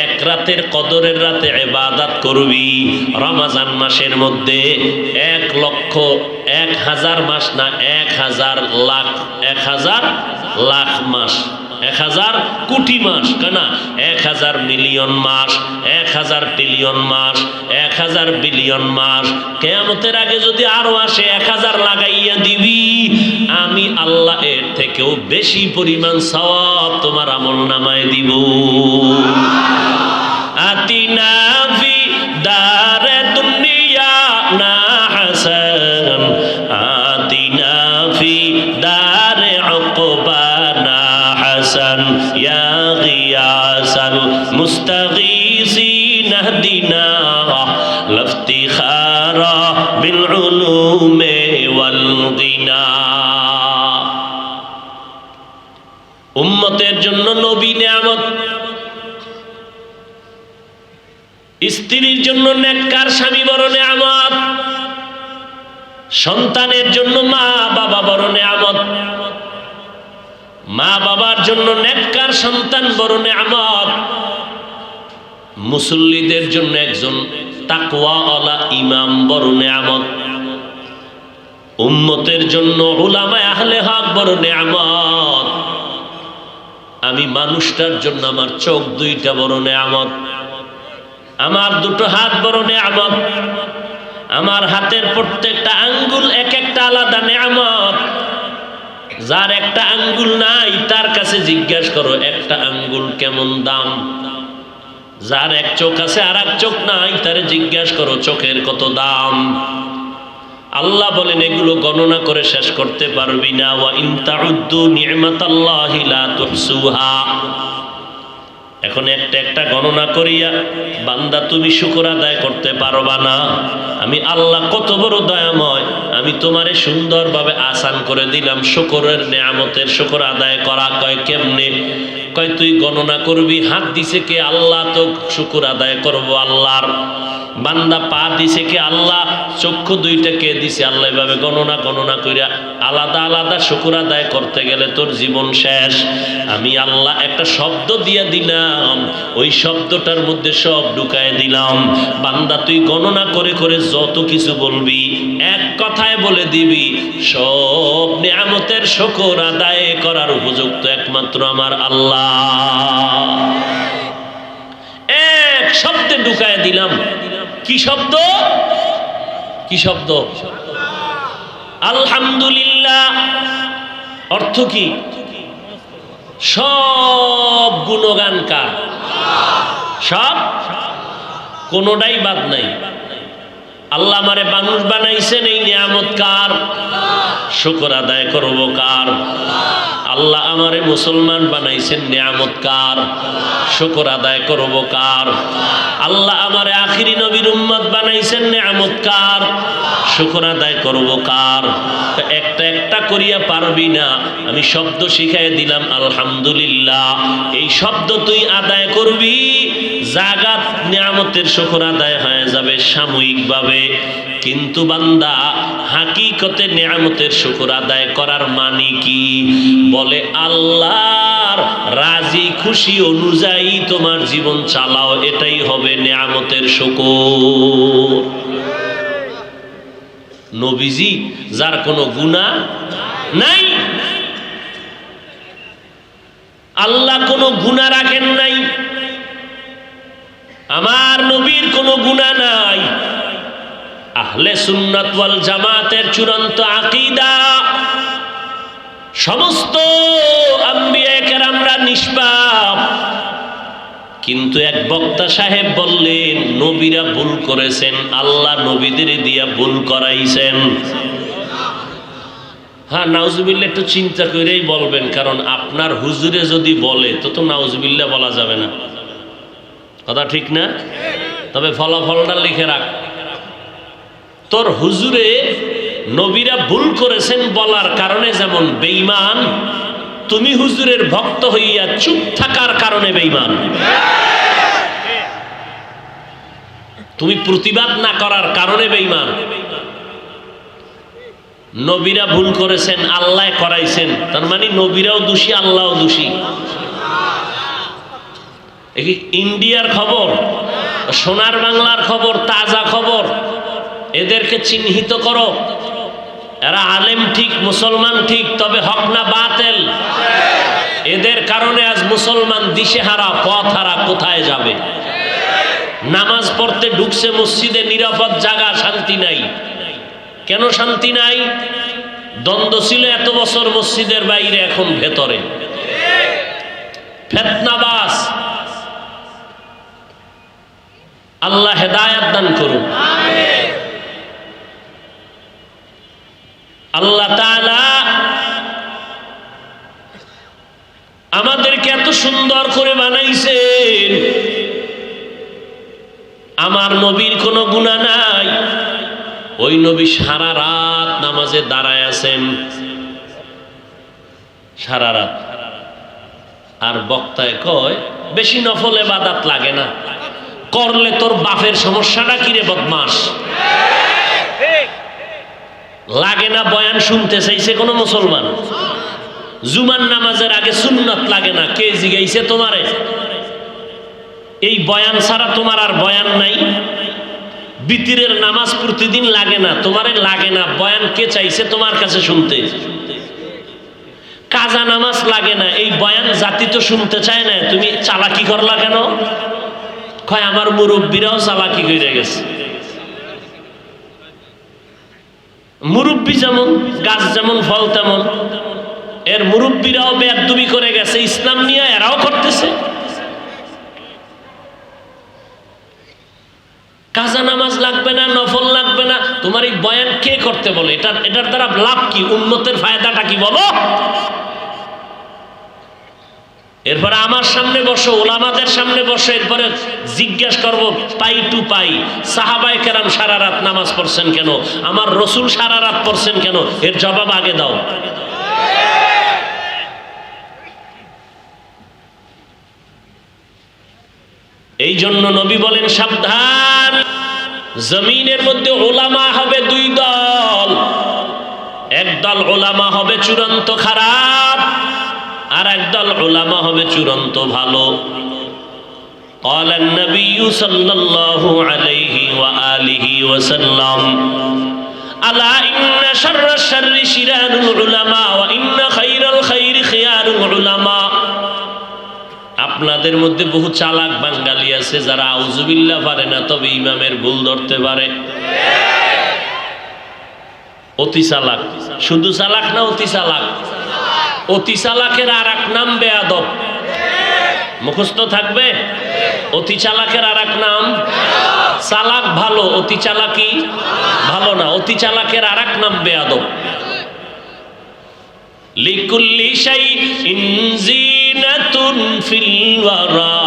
S1: এক রাতের কদরের রাতে ইবাদত করবি রমজান মাসের মধ্যে 1 লক্ষ, 1000 মাস না, 1000 লাখ, 1000 লাখ মাস, 1000 কোটি মাস, কেনা 1000 মিলিয়ন মাস, 1000 ট্রিলিয়ন মাস, 1000 বিলিয়ন মাস। কিয়ামতের আগে যদি আরো আসে 1000 লাগাইয়া দিবি, আমি আল্লাহ এর থেকেও বেশি পরিমাণ সওয়াব তোমার আমলনামায় দিব। আতিনা ফি দারে দুনিয়া না হাসান, আতিনা ফি দারে উকবানা হাসান, ইয়া গিয়াসাল মুস্তাগীসিন ইহদিনা লাফতিখারা বিল উলুমি ওয়াল গিনা। উম্মতের জন্য নবী নিয়ামত, স্ত্রীর জন্য নেককার স্বামী বড় নিয়ামত, সন্তানের জন্য মা বাবা বড় নিয়ামত, মা বাবার জন্য নেককার সন্তান বড় নিয়ামত, মুসল্লিদের জন্য একজন তাকওয়াওয়ালা ইমাম বড় নিয়ামত, উম্মতের জন্য উলামায়ে আহলে হক বড় নিয়ামত। আমি মানুষটার জন্য আমার চোখ দুইটা বড় নিয়ামত, আমার দুটো হাত বড় নিয়ামত, আমার হাতের প্রত্যেকটা আঙ্গুল এক একটা আলাদা নিয়ামত। যার একটা আঙ্গুল নাই তার কাছে জিজ্ঞাসা করো একটা আঙ্গুল কেমন দাম। যার এক চোখ আছে আর এক চোখ নাই তারে জিজ্ঞাসা করো চোখের কত দাম। আল্লাহ বলেন এগুলো গণনা করে শেষ করতে পারবি না। ওয়া ইন তাউদ্দু নি'মাতাল্লাহি লা তুহসুহা। এখন একটা একটা গণনা করিয়া বান্দা তুমি শুকর আদায় করতে পারবা না। আমি আল্লাহ কত বড় দয়াময়, আমি তোমারে সুন্দরভাবে আসান করে দিলাম শুকরের নিয়ামতের শুকর আদায় করা। কয় কেমনে? কয় তুই গণনা করবি হাত দিছে কে আল্লাহ, তো শুকর আদায় করবো আল্লাহর। বান্দা পা দিছে কে আল্লাহ, চক্ষু দুইটা কে দিছে আল্লাহ। এভাবে গণনা করিয়া আলাদা আলাদা শুকর আদায় করতে গেলে তোর জীবন শেষ। আমি আল্লাহ একটা শব্দ দিয়া দিলাম, ওই শব্দটার মধ্যে সব ঢুকায় দিলাম। বান্দা তুই গণনা করে করে যত কিছু বলবি এক কথায় বলে দিবি সব নিয়ামতের শুকর আদায় করার উপযুক্ত একমাত্র আমার আল্লাহ। এক শব্দে ঢুকায় দিলাম। কি শব্দ? কি শব্দ? আলহামদুলিল্লাহ। অর্থ কি? সব গুণগান কার? সব, কোনটাই বাদ নাই। আল্লাহ আমারে মানুষ বানাইছেন, এই নিয়ামত কার? শুকর আদায় করব কার? আল্লাহ আমারে মুসলমান বানাইছেন, নিয়ামত কার? শুকর আদায় করব কার? আল্লাহ আমারে আখিরি নবীর উম্মত বানাইছেন, নিয়ামত কার? শুকর আদায় করব কার? একটা একটা করিয়া পারবি না। আমি শব্দ শিখাই দিলাম আলহামদুলিল্লাহ। এই শব্দ তুই আদায় করবি, জাগাত নিয়ামতের শুকর আদায় হয়ে যাবে সাময়িকভাবে। কিন্তু বান্দা হাকিকতে নিয়ামতের শুকর আদায় করার মানে কি? বলে আল্লাহর রাজি খুশি অনুযায়ী তোমার জীবন চালাও, এটাই হবে নিয়ামতের শুকর। নবীজি যার কোনো গুনাহ নাই, আল্লাহ কোনো গুনাহ রাখেন নাই, আমার নবীর কোনো গুনাহ নাই। আহলে সুন্নাত ওয়াল জামাতের চূড়ান্ত আকীদা, সমস্ত আম্বিয়া কেরামরা নিষ্পাপ। কিন্তু এক বক্তা সাহেব বললেন নবীরা ভুল করেছেন, আল্লাহ নবীদের দিয়া ভুল করাইছেন। হ্যাঁ, নাউজুবিল্লাহ একটু চিন্তা করেই বলবেন, কারণ আপনার হুজুরে যদি বলে তো নাউজুবিল্লাহ বলা যাবে না। কথা ঠিক না? তবে ফলাফলটা লিখে রাখ। তোর হুজুরে নবীরা ভুল করেছেন বলার কারণে যেমন বেঈমান, তুমি হুজুরের ভক্ত হইয়া চুপ থাকার কারণে বেঈমান। তুমি প্রতিবাদ না করার কারণে বেঈমান। নবীরা ভুল করেছেন, আল্লাহ করাইছেন, তার মানে নবীরাও দোষী, আল্লাহও দোষী। ইন্ডিয়ার খবর, সোনার বাংলার খবর, তাজা খবর, এদেরকে চিহ্নিত করো। এরা আলেম ঠিক, মুসলমান ঠিক, তবে হক না বাতিল। এদের কারণে আজ মুসলমান দিশেহারা, পথহারা, কোথায় যাবে? নামাজ পড়তে ঢুকছে মসজিদে, নিরাপদ জায়গা, শান্তি নাই। কেন শান্তি নাই? দ্বন্দ্ব ছিল এত বছর মসজিদের বাইরে, এখন ভেতরে ফিতনাবাজ। আল্লাহ হেদায়েত দান করুন। আল্লাহ তাআলা আমাদেরকে এত সুন্দর করে বানাইছেন, আমার নবীর কোনো গুনাহ নাই। ওই নবী সারা রাত নামাজে দাঁড়ায় আছেন, সারা রাত। আর বক্তায় কয় বেশি নফল ইবাদত লাগে না, করলে তোর বাপের সমস্যাটা কি রে বদমাস? লাগে না বয়ান শুনতে চাইছে কোন মুসলমান? জুমার নামাজের আগে সুন্নাত লাগে না, কে জিগাইছে তোমারে? এই বয়ান ছাড়া তোমার আর বয়ান নাই। বিতিরের নামাজ প্রতিদিন লাগে না, তোমারে লাগে না, বয়ান কে চাইছে তোমার কাছে শুনতে? কাজা নামাজ লাগে না, এই বয়ান জাতি তো শুনতে চায় না, তুমি চালাকি করলা কেন? কয় আমার মুরব্বীরাও চালাকি করে গেছে। মুরব্বী যেমন গাছ, যেমন ফল তেমন। এর মুরব্বীরাও বেয়াদবি করে গেছে, ইসলাম নিয়ে এরাও করতেছে। কাজা নামাজ লাগবে না, নফল লাগবে না, তোমার এই বয়ান কে করতে বলে? এটার দ্বারা লাভ কি? উম্মতের ফায়দাটা কি বলো? এরপরে আমার সামনে বসো, ওলামাদের সামনে বসো, এরপরে জিজ্ঞাসা করব পাই টু পাই, সাহাবায়ে কেরাম সারা রাত নামাজ পড়ছেন কেন, আমার রসুল সারা রাত পড়ছেন কেন, এর জবাব আগে দাও। এই জন্য নবী বলেন সাবধান, জমিনের মধ্যে ওলামা হবে দুই দল। একদল ওলামা হবে চূড়ান্ত খারাপ, আর একদল উলামা হবে চূড়ান্ত ভালো। قال النبي صلى الله عليه وآله وسلم ألا إن شر الشر شرار العلماء وإن خير الخير خيار العلماء। আপনাদের মধ্যে বহু চালাক বাঙালি আছে যারা আউযুবিল্লাহ পারে না, তবে ইমামের ভুল ধরতে পারে। অতি চালাক, শুধু চালাক না, অতি চালাক। অতি চালাকের আর এক নাম বেয়াদব, মুখস্থ থাকবে। অতি চালাকের আর এক নাম চালাক ভালো, অতি চালাকি ভালো না। অতি চালাকের আর এক নাম বেয়াদব। লিকুল্লি শাইইন জিনাতুন ফিল ওয়ারা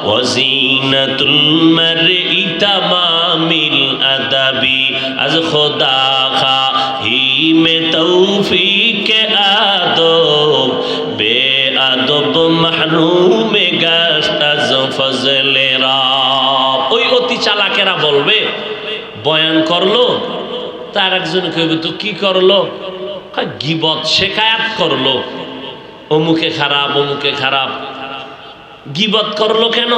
S1: ওয়া জিনাতুল মারই তামামিল আদাবি আজ খোদা খাহি মে তৌফিক আদব বে আদব মাহরুম গাশত আজ ফজলে রাব। ওই অতি চালাকেরা বলবে বয়ান করলো, তার একজন কইবে তো কি করলো? গীবত শেখায়াত করলো, অমুকে খারাপ, অমুকে খারাপ। গীবত করলো কেন?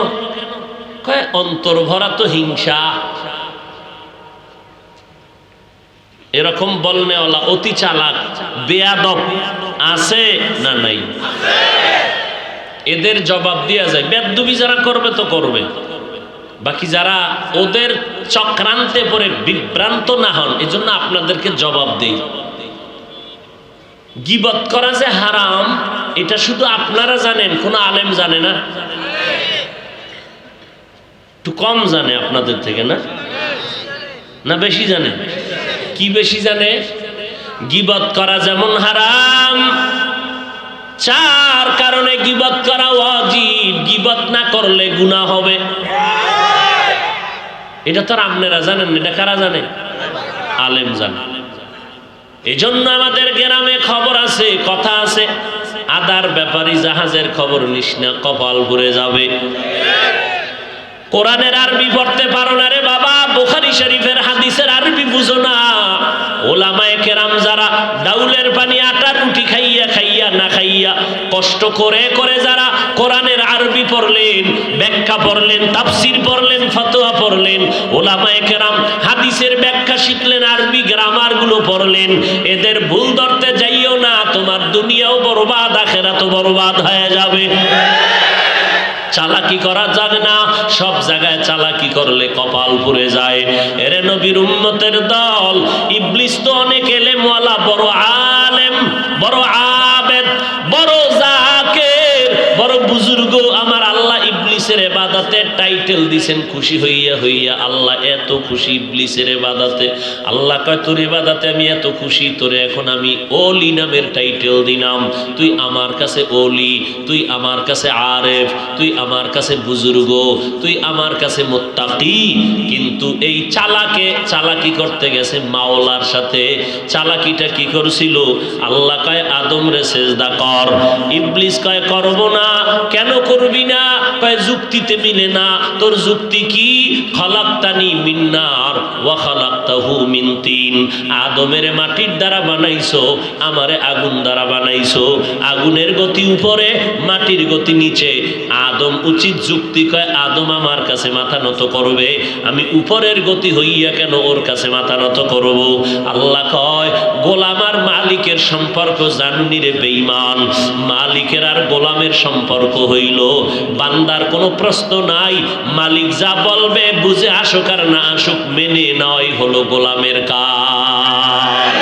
S1: কয় অন্তর ভরা তো হিংসা। এরকম বলনেওয়ালা অতি চালাক বেয়াদব আছে না নাই? এদের জবাব দেয়া যায়। বেয়াদবি যারা করবে তো করবে, বাকি যারা ওদের চক্রান্তে পড়ে বিভ্রান্ত না হন, এজন্য আপনাদেরকে জবাব দেই। গীবত করা যে হারাম, এটা শুধু আপনারা জানেন, কোন আলেম জানে না। একটু কম জানে আপনাদের থেকে, না না বেশি জানে? কি বেশি জানে? গীবত করা যেমন হারাম, চার কারণে গীবত করা ওয়াজিব। গীবত না করলে গুনাহ হবে। এটা তো আপনারা জানেন, এটা কারা জানে? আলেম জানে। এজন্য আমাদের গ্রামে খবর আছে, কথা আছে, আদার ব্যাপারী জাহাজের খবর নিস না, কপাল ঘুরে যাবে। কোরআনের আরবি পড়তে পারো না রে বাবা, বুখারী শরীফের হাদিসের আরবি বুঝো না। ওলামায়ে কেরাম যারা ডাউলের পানি আটার রুটি খাইয়া খাইয়া খাইয়া না খাইয়া কষ্ট করে করে যারা কোরআনের আরবি পড়লেন, ব্যাখ্যা পড়লেন, তাফসীর পড়লেন, ফতোয়া পড়লেন, ওলামায়ে কেরাম হাদিসের ব্যাখ্যা শিখলেন, আরবি গ্রামারগুলো পড়লেন, এদের ভুল ধরতে যাইও না, তোমার দুনিয়াও বরবাদ আখিরাতও বরবাদ হয়ে যাবে। চালাকি করা যাবে না, সব জায়গায় চালাকি করলে কপাল পুড়ে যায়। এরে নবীর উম্মতের দল, ইবলিস তো অনেক এলেমওয়ালা, বড় আলেম, বড় আবেদ, বড় জাকের, বড় বুজুর্গ। আমার আল্লাহ ইবলিসের ইবাদতে টাইটেল দিবেন খুশি হইয়া হইয়া। আল্লাহ এত খুশি ইবলিসের ইবাদতে। আল্লাহ কয় তোর ইবাদতে আমি এত খুশি, তোরে এখন আমি ওলি নামের টাইটেল দিলাম। তুই আমার কাছে ওলি, তুই আমার কাছে আরেফ, তুই আমার কাছে বুজুর্গ, তুই আমার কাছে মুত্তাকি। কিন্তু এই চালাকি করতে গেছে মাওলার সাথে। চালাকিটা কি করছিল? আল্লাহ কয় আদম রে সেজদা কর। ইবলিস কয় করব না। কেন করবি না? কয় যুক্তিতে মিলে না। তোর যুক্তি কি? খালাকতানি মিন নার ওয়া খালাকতাহু মিন তিন। আদমের মাটির দ্বারা বানাইছো, আমারে আগুন দ্বারা বানাইছো। আগুনের গতি উপরে, মাটির গতি নিচে। আদম উচিত যুক্তি কয় আদম আমার কাছে মাথা নত করবে, আমি উপরের গতি হইয়া কেন ওর কাছে মাথা নত করব? আল্লাহ কয় গোলাম আর মালিকের সম্পর্ক জানুনি রে বেঈমান। মালিকের আর গোলামের সম্পর্ক হইল বান্দার কোনো প্রশ্ন নাই, মালিক যা বলবে বুঝে আসুক আর না আসুক মেনে নেওয়াই হলো গোলামের কাজ।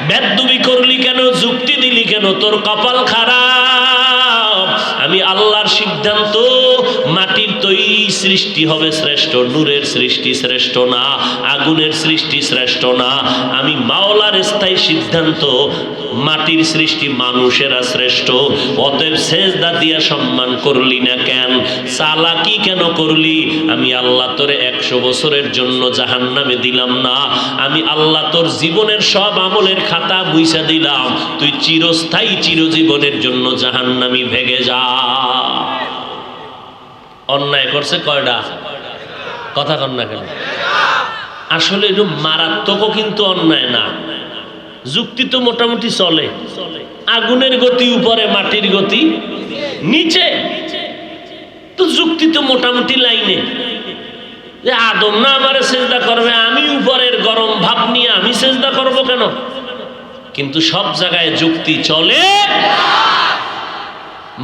S1: বেদবি করলি কেন? যুক্তি দিলি কেন? তোর কপাল খারাপ। আমি আল্লাহর সিদ্ধান্ত, মাটির তৈরি সৃষ্টি হবে শ্রেষ্ঠ, নূরের সৃষ্টি শ্রেষ্ঠ না, আগুনের সৃষ্টি শ্রেষ্ঠ না। আমি মাওলার স্থায়ী সিদ্ধান্ত, মাটির সৃষ্টি মানুষেরা শ্রেষ্ঠ। অতএব সেজদা দিয়া সম্মান করলি না কেন? চালাকি কেন করলি? আমি আল্লাহ তোরে 100 বছরের জন্য জাহান্নামে দিলাম না। আমি আল্লাহ তোর জীবনের সব আমলের খাতা মুইছা দিলাম, তুই চিরস্থায়ী চিরজীবনের জন্য জাহান্নামী ভেগে যা। অন্যায় করছে কয়টা? কথা কন না কেন? আসলে একটু মারাত্মকও কিন্তু অন্যায় না। যুক্তি তো মোটামুটি চলে। আগুনের গতি উপরে, মাটির গতি নিচে, তো যুক্তি তো মোটামুটি লাইনে। যে আদম না আমারে সেজদা করবে, আমি উপরের গরম ভাব নিয়ে আমি সেজদা করব কেন? কিন্তু সব জায়গায় যুক্তি চলে।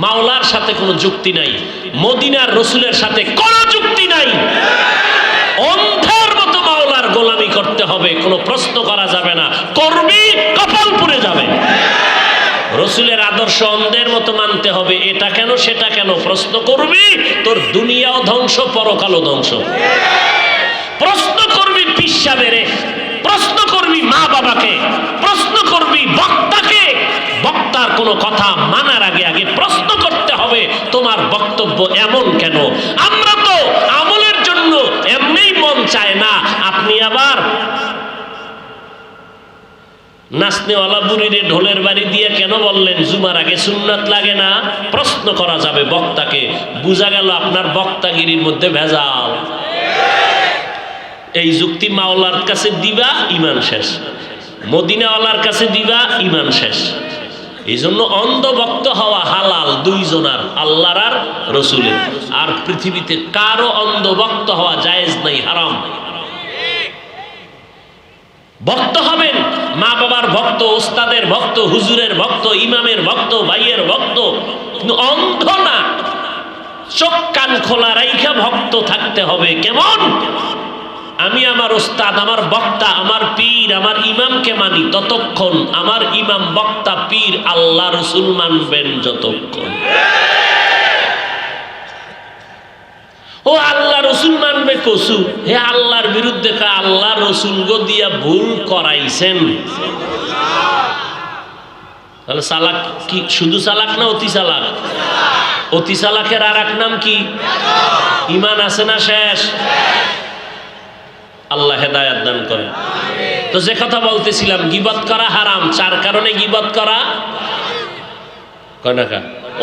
S1: মাওলার সাথে কোনো যুক্তি নাই, মদিনার রসুলের সাথে কোনো যুক্তি নাই। অন্ধের মতো মাওলার গোলামি করতে হবে, কোনো প্রশ্ন করা যাবে না। করবি কপাল পুড়ে যাবে। রসুলের আদর্শ অন্ধের মতো মানতে হবে। এটা কেন সেটা কেন প্রশ্ন করবি, তোর দুনিয়াও ধ্বংস, পরকালও ধ্বংস। প্রশ্ন করবি পিসা বেড়ে, প্রশ্ন করবি মা বাবাকে, প্রশ্ন করবি বক্তাকে। বক্তার কোনো কথা মানার আগে আগে প্রশ্ন করতে হবে, তোমার বক্তব্য এমন কেন? আমরা তো আমলের জন্য এমনিই মন চায় না, আপনি আবার নাচনেওয়ালা বুড়িরে ঢোলের বাড়ি দিয়ে কেন বললেন জুমার আগে সুন্নাত লাগে না? প্রশ্ন করা যাবে বক্তাকে। বুঝা গেল আপনার বক্তাগিরির মধ্যে ভেজাল। এই যুক্তি মাওলার কাছে দিবা, ইমান শেষ। মদিনাওয়ালার কাছে দিবা, ইমান শেষ। এই জন্য অন্ধ ভক্ত হওয়া হালাল দুইজনার, আল্লাহর আর রসুলের। আর পৃথিবীতে কারো অন্ধ ভক্ত হওয়া জায়েজ নাই, হারাম। ভক্ত হবেন, মা বাবার ভক্ত, ওস্তাদের ভক্ত, হুজুরের ভক্ত, ইমামের ভক্ত, ভাইয়ের ভক্ত, কিন্তু অন্ধ না। চোখ কান খোলা রাইখা ভক্ত থাকতে হবে। কেমন? আমি আমার ওস্তাদ, আমার বক্তা, আমার পীর, আমার ইমামকে মানি ততক্ষণ। আমার ইমাম, বক্তা, পীর, আল্লাহ রসুল মানবেন যতক্ষণ। ও আল্লাহ রসুল মানবে কসু, হে আল্লাহর বিরুদ্ধে আল্লাহ রসুল গো দিয়া ভুল করাইছেন। তাহলে চালাক কি শুধু চালাক না অতি চালাক? অতি চালাকের আর এক নাম কি? ইমান আছে না শেষ? আল্লাহ হেদায়েত দান করেন। তো যে কথা বলতেছিলাম, গীবত করা হারাম। 4 কারণে গীবত করা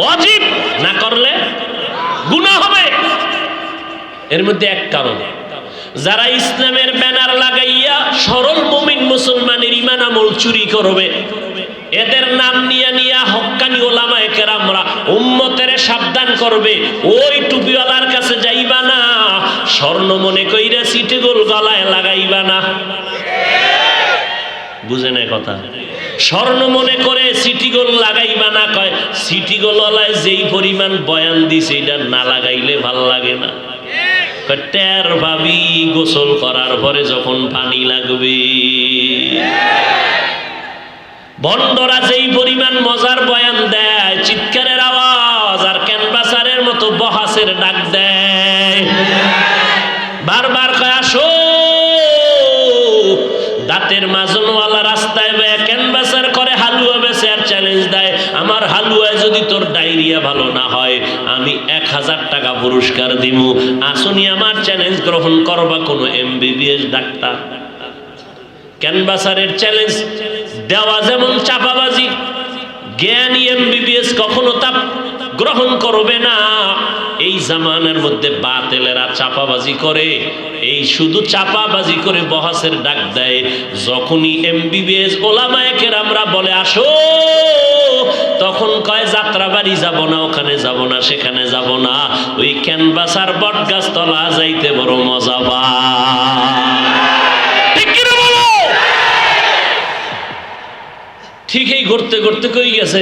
S1: ওয়াজিব, না করলে গুনাহ হবে। এর মধ্যে এক কারণ, যারা ইসলামের ব্যানার লাগাইয়া সরল মুমিন মুসলমানের ঈমান আমল চুরি করবে, এদের নাম নিয়ে নিয়ে হক্কানি ওলামায়ে কেরামরা উম্মতের সাবধান করবে, ওই টুপিওয়ালার কাছে যাইবা না, স্বর্ণ মনে কইরা সিটি গোল গলায় লাগাইবা না। বুঝে না কথা? স্বর্ণ মনে করে সিটি গোল লাগাইবা না। কয় সিটি গোলওয়ালায় যেই পরিমাণ বয়ান দিছে এটা না লাগাইলে ভাল লাগে না। টের ভাবি গোসল করার পরে যখন পানি লাগবে। বন্ডরা যেই পরিমাণ মজার বয়ান দেয়, চিৎকারের আওয়াজ আর ক্যানভাসারের মতো বহাসের ডাক দেয়, বারবার কয় আসো। দাঁতের মাজনওয়ালা রাস্তায় ক্যানভাসার করে হালুয়া বেচে আর চ্যালেঞ্জ দেয়, আমার হালুয়ায় যদি তোর ডায়রিয়া ভালো না হয় আমি 1000 টাকা পুরস্কার দিব, আসুনি আমার চ্যালেঞ্জ গ্রহণ করবা কোন MBBS ডাক্তার। ক্যানভাসারের চ্যালেঞ্জ দেওয়া যেমন চাপাবাজি, জ্ঞানী MBBS কখনো তা গ্রহণ করবে না। এই জামানার মধ্যে বাতেলেরা চাপাবাজি করে, এই শুধু চাপাবাজি করে বহাসের ডাক দেয়। যখনই MBBS ওলামায়ে কেরামরা বলে আসো, তখন কয় যাত্রাবাড়ি যাব না, ওখানে যাব না, সেখানে যাব না, ওই ক্যানভাসার বটগাছ তলা যাইতে বড় মজা পায়। ঠিকই ঘুরতে ঘুরতে কই গেছে,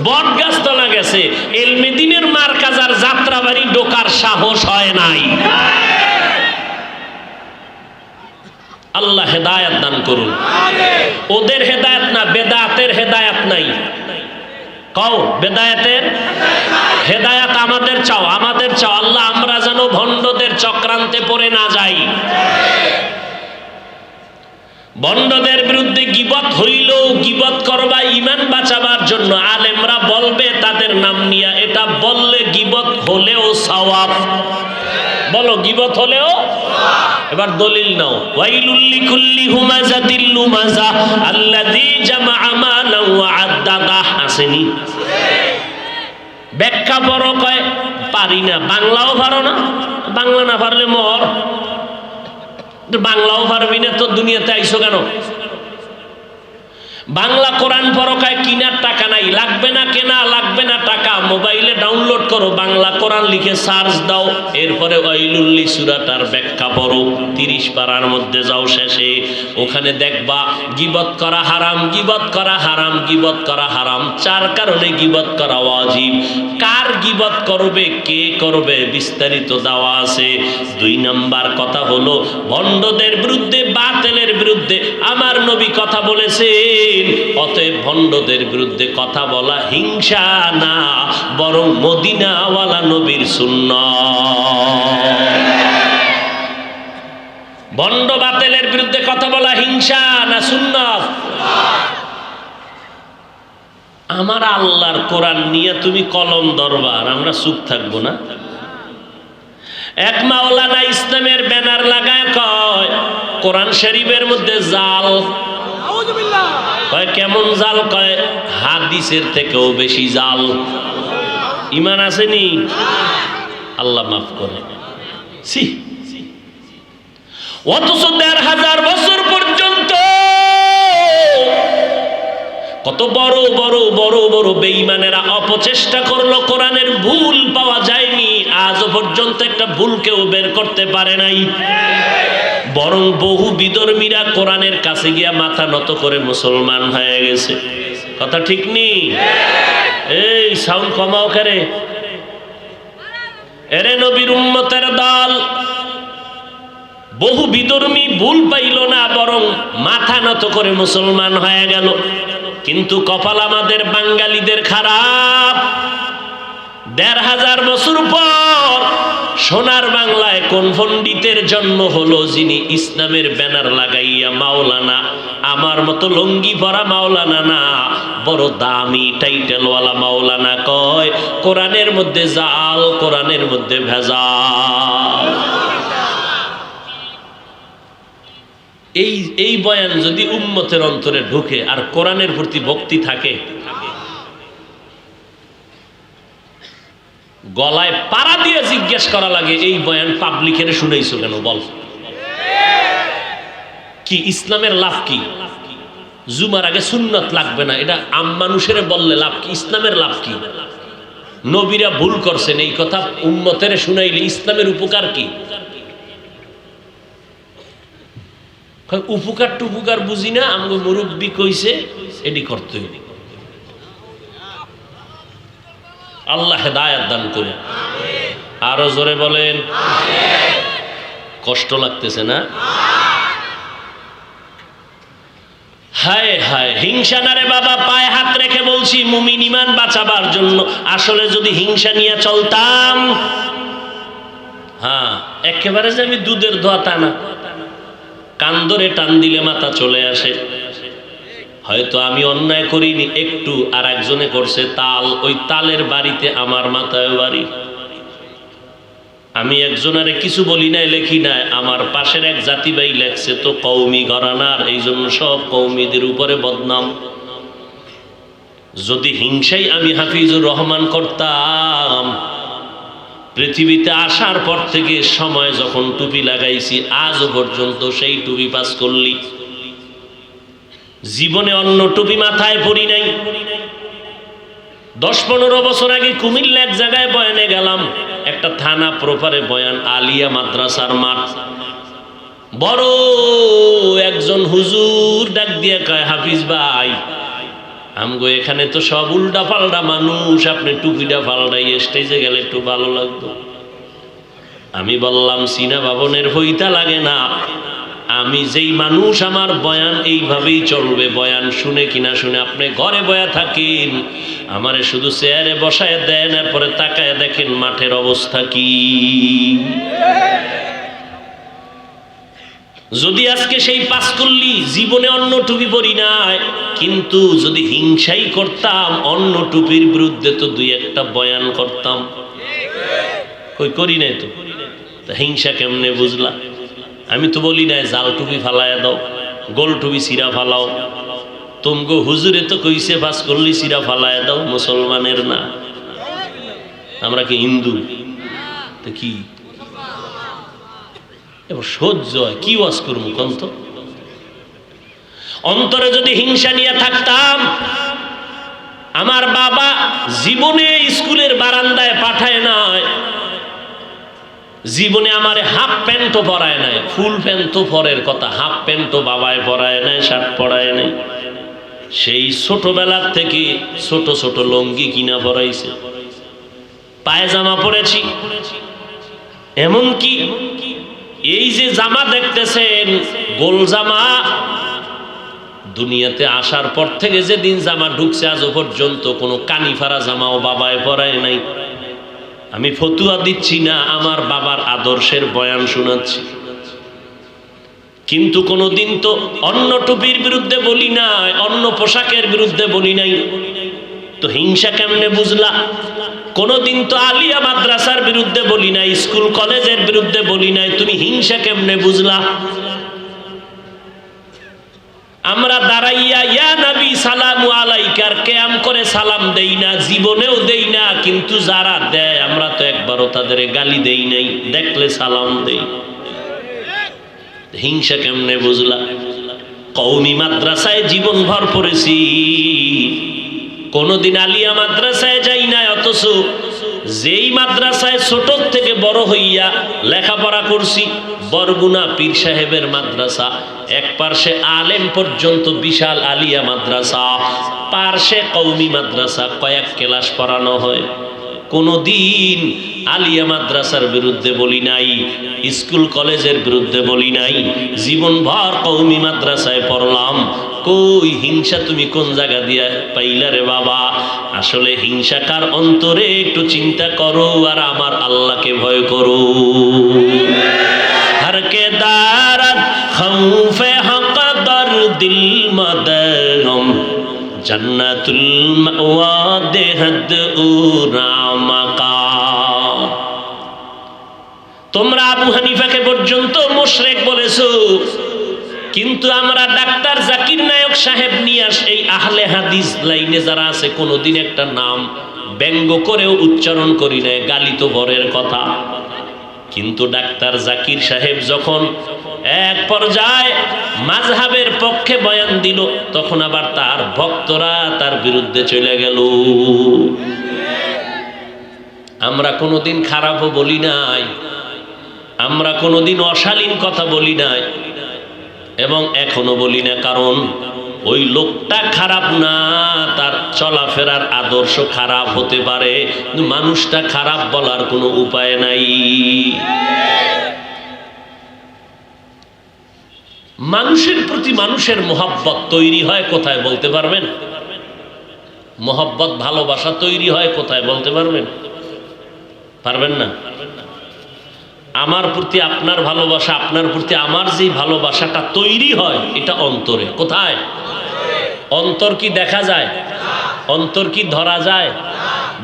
S1: বটগাছ তলা গেছে। এলমেদিনের মার্কাজার যাত্রাবাড়ি ঢোকার সাহস হয় নাই। আল্লাহ হেদায়েত দান করুন। ওদের হেদায়েত না, বেদাতের হেদায়েত নাই। কও বেদায়েতের হেদায়েত আমাদের চাও, আমাদের চাও। আল্লাহ আমরা যেন ভণ্ডদের চক্রান্তে পড়ে না যাই। বন্ডদের বিরুদ্ধে গীবত হইলেও গীবত করবা ঈমান বাঁচাবার জন্য। আলেমরা বলবে তাদের নাম নিয়া, এটা বললে গীবত হলেও সওয়াব। বলো গীবত হলেও। এবার দলিল নাও। ওয়াইলুল লিকুল্লি হুমাযাতিল লুমাযা আল্লাযী জামাআ মালান ওয়া আদ্দাদা। আসেনি? ব্যাখ্যা পড়ো, কয় পারি না। বাংলাও পারো না? বাংলা না পারলে মর। বাংলাও পারবি না তো দুনিয়াতে আইসো কেন? বাংলা কোরআন পড়ো, কয় কিনার টাকা নাই। লাগবে না কেনা, লাগবে না টাকা, মোবাইলে ডাউনলোড করো, বাংলা কোরআন লিখে সার্চ দাও, এরপরে ওয়াইলুল্লি সূরাটার ব্যাখ্যা পড়ো। 30 পারার মধ্যে যাও, শেষে ওখানে দেখবা গীবত করা হারাম, গীবত করা হারাম, গীবত করা হারাম। 4 কারণে গীবত করা ওয়াজিব। কার গীবত করবে, কে করবে, বিস্তারিত দেওয়া আছে। 2 নাম্বার কথা হলো ভণ্ডদের বিরুদ্ধে, বাতিলের বিরুদ্ধে আমার নবী কথা বলেছেন। অতএব ভণ্ডদের বিরুদ্ধে কথা বলা হিংসা না, বরং মদিনাওয়ালা নবীর সুন্নাত। ভণ্ড বাতিলের বিরুদ্ধে কথা বলা হিংসা না সুন্নাত? আমার আল্লাহর কোরআন নিয়ে তুমি কলম দরবার, আমরা চুপ থাকবো না? এক মাওলানা ইসলামের ব্যানার লাগায় কয় কোরআন শরীফের মধ্যে জাল। কয় কেমন জাল? কয় হাদিসের থেকেও বেশি জাল। ঈমান আসেনি? আল্লাহ মাফ করে। অথচ 1500 বছর পর্যন্ত কত বড় বড় বড় বড় বেঈমানেরা অপচেষ্টা করলো, কোরআনের ভুল পাওয়া যায়নি। আজও পর্যন্ত একটা ভুল কেউ বের করতে পারে নাই। বরং বহু বিধর্মীরা কোরআনের কাছে গিয়া মাথা নত করে মুসলমান হয়ে গেছে। কথা ঠিক নেই? এই সাউন্ড কমাও করে। এরে নবীর উম্মতের দল, বহু বিধর্মী ভুল পাইল না, বরং মাথা নত করে মুসলমান হয়ে গেল। কিন্তু কপাল আমাদের বাঙালিদের খারাপ। 1500 বছর পর সোনার বাংলায় কোন পণ্ডিতের জন্ম হলো, যিনি ইসলামের ব্যানার লাগাইয়া মাওলানা, আমার মতো লঙ্গি পরা মাওলানা না, বড় দামি টাইটেলওয়ালা মাওলানা কয় কোরআনের মধ্যে জাল, কোরআনের মধ্যে ভেজাল। এই বয়ান যদি উম্মতের অন্তরে ঢুকে আর কোরআনের প্রতি ভক্তি থাকে, গলায় পাড়া দিয়ে জিজ্ঞেস করা লাগে এই বয়ান পাবলিকের শুনাইছো কেন? বল কি ইসলামের লাভ কি? জুমার আগে সুন্নত লাগবে না, এটা আম মানুষের বললে লাভ কি? ইসলামের লাভ কি? নবীরা ভুল করছেন, এই কথা উম্মতের শুনাইলে ইসলামের উপকার কি? উপকার টুপুকার বুঝি না, আমগো মুরব্বী কইছে এটি করতে হইবে। আল্লাহ হেদায়েত দান করুন। আরো জোরে বলেন। কষ্ট লাগতেছে না? হায় হায়, হিংসা না রে বাবা, পায়ে হাত রেখে বলছি, মুমিন ঈমান বাঁচাবার জন্য আসলে যদি হিংসা নিয়ে চলতাম, হ্যাঁ একেবারে যে আমি দুধের ধোয়া তা না, কান ধরে টান দিলে মাথা চলে আসে। হয়তো আমি অন্যায় করিনি একটু, আর একজনে করছে তাল, ওই তালের বাড়িতে আমার মাথায় বাড়ি। আমি একজনারে কিছু বলি নাই, লেখি নাই, আমার পাশের এক জাতি ভাই লেখছে তো কওমি ঘরানার, এই জন্য সব কওমিদের উপরে বদনাম। যদি হিংসাই আমি হাফিজুর রহমান করতাম, পৃথিবীতে আসার পর থেকে সময় যখন টুপি লাগাইছি আজও পর্যন্ত সেই টুপি পাস করলি, জীবনে অন্য টুপি মাথায় পরি নাই। 10-15 বছর আগে কুমিল্লা এক জায়গায় বয়ানে গেলাম, একটা থানা প্রপারে বয়ান, আলিয়া মাদ্রাসার মাঠ। বড় একজন হুজুর ডাক দিয়ে কয়, হাফিজ ভাই আমগো এখানে তো সব উল্টা পাল্টা মানুষ, আপনি টুপিটা পাল্টাই স্টেজে গেলে একটু ভালো লাগতো। আমি বললাম, সিনা বাবনের হইতা লাগে না, আমি যেই মানুষ আমার বয়ান এইভাবেই চলবে, বয়ান শুনে কিনা শুনে আপনি ঘরে বয়া থাকেন, আমারে শুধু চেয়ারে বসায় দেন, এরপরে তাকায় দেখেন মাঠের অবস্থা কি। যদি আজকে সেই পাস করলি, জীবনে অন্য টুপি পরি নাই, কিন্তু যদি হিংসাই করতাম অন্য টুপির বিরুদ্ধে তো 2-1টা বয়ান করতাম। কই করি নাই তো, হিংসা কেমনে বুঝলা? আমি তো বলি নাই জাল টুপি ফালায় দাও, গোল টুপি সিরা ফালাও। তোমগো হুজুরে তো কইছে পাস করলি সিরা ফালায় দাও, মুসলমানের না। আমরা কি হিন্দু? তো কি এবার সহ্য হয় কি ওয়াজ করবো কন্ত? অন্তরে যদি হিংসা নিয়ে থাকতাম, আমার বাবা জীবনে স্কুলের বারান্দায় পাঠায় নাই, জীবনে আমারে হাফ প্যান্টও পরায় নাই, ফুল প্যান্ট তো পরের কথা, হাফ প্যান্টও বাবায় পরায় নাই, শার্ট পরায় নাই। সেই ছোটবেলার থেকে ছোট ছোট লঙ্গি কিনা পরাইছে, পায়জামা পরেছি। এমনকি এই যে জামা দেখতেছেন গোল জামা, দুনিয়াতে আসার পর থেকে যেদিন জামা ঢুকছে আজও পর্যন্ত কোনো কানিফারা জামাও বাবায় পরায় নাই। আমি ফতুয়া দিচ্ছি না, আমার বাবার আদর্শের বয়ান শোনাচ্ছি। কিন্তু কোনোদিন তো অন্য টুপির বিরুদ্ধে বলি নাই, অন্য পোশাকের বিরুদ্ধে বলি নাই, তো হিংসা কেমনে বুঝলা? কোনোদিন তো আলিয়া মাদ্রাসার বিরুদ্ধে বলি নাই, স্কুল কলেজের বিরুদ্ধে বলি নাই, তুমি হিংসা কেমনে বুঝলা? আমরা দাঁড়াইয়া ইয়া নবী সালামু আলাইকার কেয়াম করে সালাম দেই না, জীবনেও দেই না, কিন্তু যারা দেয় আমরা তো একবারও তাদের গালি দেই নাই, দেখলে সালাম দেই। হিংসা কেমনে বুঝলা? কওমি মাদ্রাসায় জীবন ভর পড়েছি, কোনদিন আলিয়া মাদ্রাসায় যাই না, অথচ যেই মাদ্রাসায় ছোট থেকে বড় হইয়া লেখাপড়া করছি, বরগুনা পীর সাহেবের মাদ্রাসা, এক পার্শ্বে আলেম পর্যন্ত বিশাল আলিয়া মাদ্রাসা, পার্শ্বে কওমি মাদ্রাসা, কয়েক ক্লাস পড়ানো হয়। কোনদিন আলিয়া মাদ্রাসার বিরুদ্ধে বলি নাই, স্কুল কলেজের বিরুদ্ধে বলি নাই, জীবনভর কওমি মাদ্রাসায় পড়লাম। কই হিংসা তুমি কোন জায়গা দিয়া পাইলা রে বাবা? আসলে হিংসাকার অন্তরে একটু চিন্তা করো, আর আমার আল্লাহকে ভয় করো। हर के दारत खौफे हक दर दिल मदगम जन्नतुल मअवा देहद उरामका। তোমরা আবু হানিফাকে পর্যন্ত মুশরিক বলেছো, কিন্তু আমরা ডাক্তার জাকির নায়ক সাহেব নিয়ে এই আহলে হাদিস লাইনে যারা আছে কোনোদিন একটা নাম ব্যঙ্গ করেও উচ্চারণ করি না, গালি তো বরের কথা। কিন্তু ডাক্তার জাকির সাহেব যখন এক পর্যায়ে মাযহাবের পক্ষে বয়ান দিল, তখন আবার তার ভক্তরা তার বিরুদ্ধে চলে গেল। আমরা কোনোদিন খারাপও বলি নাই, আমরা কোনোদিন অশালীন কথা বলি নাই, এবং এখনো বলি না, কারণ ওই লোকটা খারাপ না, তার চলাফেরার আদর্শ খারাপ হতে পারে, কিন্তু মানুষটা খারাপ বলার কোনো উপায় নাই। মানুষের প্রতি মানুষের মহব্বত তৈরি হয় কোথায় বলতে পারবেন? মহব্বত ভালোবাসা তৈরি হয় কোথায় বলতে পারবেন? পারবেন না। আমার প্রতি আপনার ভালোবাসা, আপনার প্রতি আমার যে ভালোবাসাটা তৈরি হয়, এটা অন্তরে। কোথায়? অন্তর কি দেখা যায়? অন্তর কি ধরা যায়?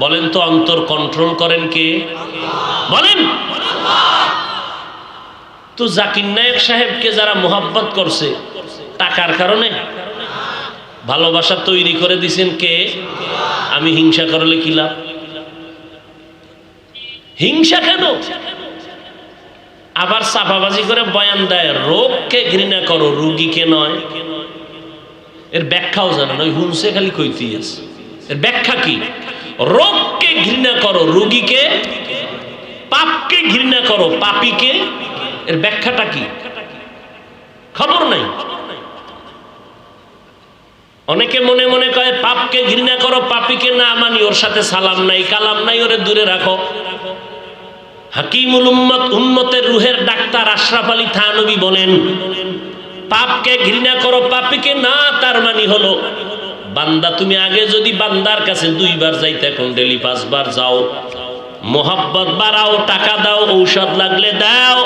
S1: বলেন তো, অন্তর কন্ট্রোল করেন কে? বলেন। তো জাকির নায়েক সাহেবকে যারা মোহাব্বত করছে টাকার কারণে, ভালোবাসা তৈরি করে দিছেন কে? আমি হিংসা করলে কি লাভ? হিংসা কেন? আবার চাপাবাজি করে বয়ান দেয়, রোগকে ঘৃণা করো, রোগীকে নয়। এর ব্যাখ্যাও জানেন, ওই হুনসে খালি কইতেই আছে। এর ব্যাখ্যা কি? রোগকে ঘৃণা করো, রোগীকে, পাপকে ঘৃণা করো, পাপীকে। এর ব্যাখ্যাটা কি? খবর নাই। অনেকে মনে মনে কয় পাপকে ঘৃণা করো, পাপীকে না মানি, ওর সাথে সালাম নাই কালাম নাই, ওরে দূরে রাখো। হাকিমুল উম্মত, উম্মতের রুহের ডাক্তার আশরাফ আলী থানবী বলেন, পাপকে ঘৃণা করো, পাপীকে না, তার মানে হলো বান্দা, তুমি আগে যদি বান্দার কাছে 2 বার যাইতে, এখন ডেলি 5 বার যাও। মোহাব্বত বাড়াও, টাকা দাও, ঔষধ লাগলে দাও,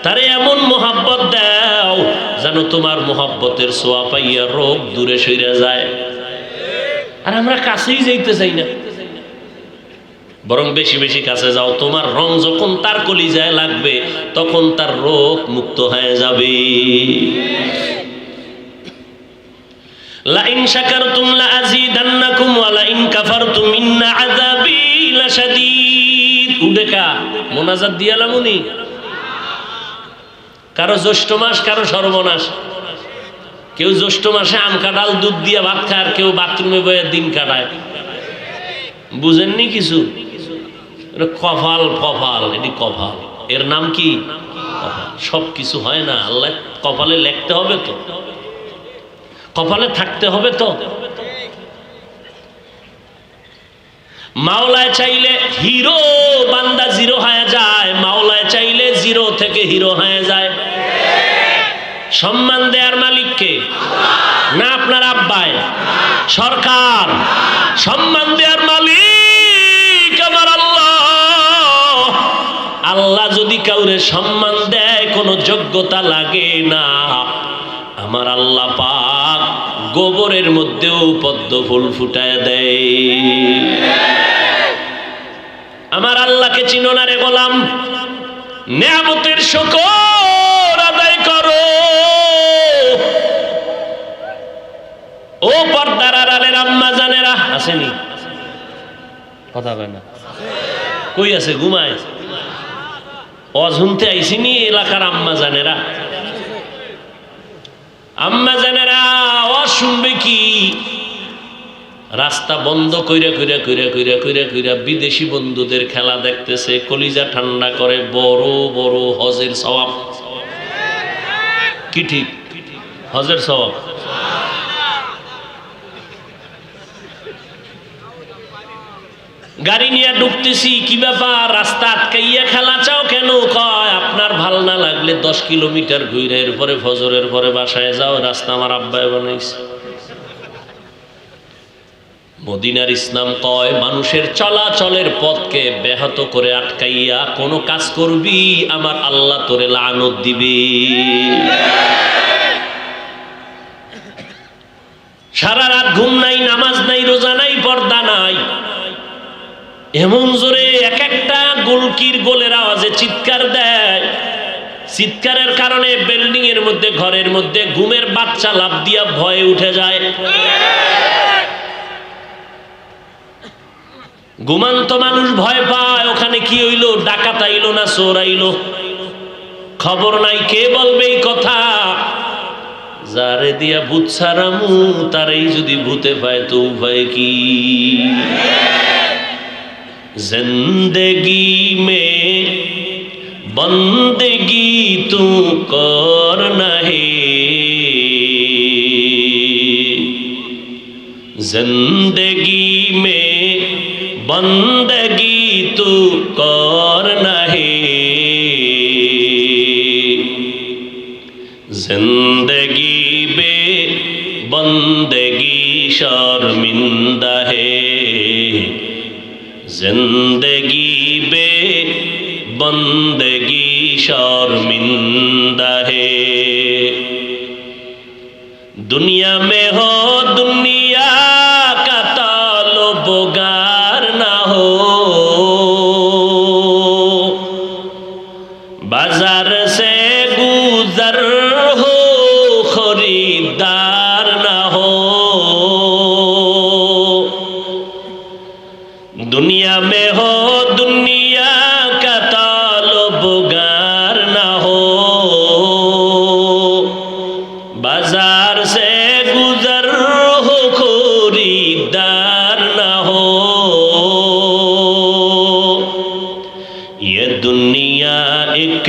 S1: তারে এমন মোহাব্বত দাও যেন তোমার মোহাব্বতের ছোঁয়া পাইয়া রোগ দূরে সইরা যায়। আর আমরা কাছেই যাইতে চাই না, বরং বেশি বেশি কাছে যাও। তোমার রং যখন তার কলিজায় লাগবে, তখন তার রোগ মুক্ত হয়ে যাবে। লাইন শাকারতুম লাযীদান্নাকুম ওয়া লাইন কাফারতুম ইন্না আযাবী লাশাদীদ। উডেকা মোনাজাত দিয়ালামুনি। কারো জ্যৈষ্ঠ মাস, কারো সর্বনাশ। কেউ জ্যৈষ্ঠ মাসে আম কাঁঠাল দুধ দিয়ে ভাত খায়, আর কেউ বাথরুমে বয়ে দিন কাটায়। বুঝেননি কিছু? কপাল, কপাল, এটি কপাল। এর নাম কি? কপাল। সব কিছু হয় না, আল্লাহ কপালে লিখতে হবে তো, কপালে থাকতে হবে তো। মাওলায় চাইলে হিরো বান্দা জিরো হয়ে যায়, মাওলায় চাইলে জিরো থেকে হিরো হয়ে যায়। সম্মান দেয়ার মালিক কে? না আপনার আব্বাই, সরকার। সম্মান দেয়ার মালিক আমার আল্লাহ। আল্লাহ যদি কাউরে সম্মান দেয়, কোনো যোগ্যতা লাগে না। আমার আল্লাহ পাক গোবরের মধ্যেও পদ্ম ফুল ফুটায় দেয়। আমার আল্লাহকে চিনো না রে গোলাম? নেয়ামতের শুকর আদায় করো। ও পর্দার আড়ালের আম্মা জানেরা, আসেনি? কথা কয় না, কই আছে? ঘুমায়? অঝুনতে আইসিনি এলাকার আম্মা জানেরা? আম্মা জানেরা ও শুনবে কি? রাস্তা বন্ধ কইরা কইরা কইরা কইরা কইরা কইরা বিদেশি বন্ধুদের খেলা দেখতেছে, কলিজা ঠান্ডা করে। বড় বড় হজের সওয়াব। কি ঠিক? হজের সওয়াব। গাড়ি নিয়ে ঢুকতেছি, কি ব্যাপার? রাস্তা আটকাইয়া খেলা চাও কেন? কয় আপনার ভাল না লাগলে 10 কিলোমিটার ঘুরে এরপরে ফজরের পরে বাসায় যাও, রাস্তা আমার আব্বাই বানাইছে। মদিনার ইসলাম কয়, মানুষের চলাচলের পথকে ব্যাহত করে আটকাইয়া কোনো কাজ করবি, আমার আল্লাহ তোরে লানত দিবে। সারা রাত ঘুম নাই, নামাজ নাই, রোজা নাই, পর্দা নাই, এমন জোরে এক একটা গোলকির গোলের আওয়াজে চিৎকার দেয়। চিৎকারের কারণে বিল্ডিং এর মধ্যে, ঘরের মধ্যে ঘুমের বাচ্চা লাফ দিয়া ভয়ে উঠে যায়। ঘুমান্ত মানুষ ভয় পায়, ওখানে কি হইলো? ডাকাত আইলো না চোর আইলো? খবর নাই কে বলবে এই কথা? যারে দিয়া ভূত ছাড়ামু তারই যদি ভূতে পায় তো উপায় কি? জিন্দেগি মে বন্দেগি তু করনা হে, जिंदगी में बंदगी तू करना है, जिंदगी में बंदगी शर्मिंदा है, जिंदगी में बंदगी शर्मिंदा है। दुनिया में हो दुनिया का ताल्लुबगार ना हो, बाजार से गुजर हो खरीदार ना हो, दुनिया में हो दुनिया का ताल्लुबगार ना हो, बाजार से गुजर हो खरीदार ना हो, ये दुनिया एक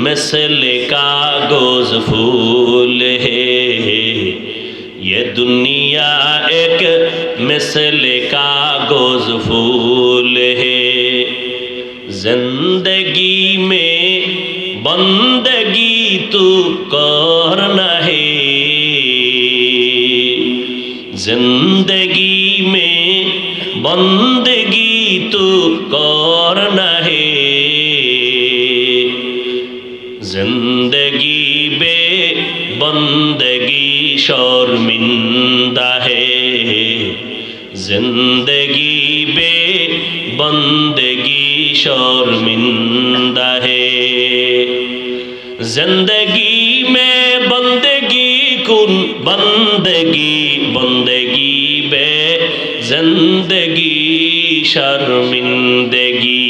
S1: मिसले कागज फूल है, ये दुनिया एक मिसले कागज फूल है, जिंदगी में बंदगी तू करना है, जिंदगी में बंदगी तू करना है, जिंदगी बे बंदगी शर्मिंदा है, जिंदगी बे बंदगी शर्मिंदा है, जिंदगी में बंदगी कुन बंदगी बंदगी बे जिंदगी शर्मिंदगी,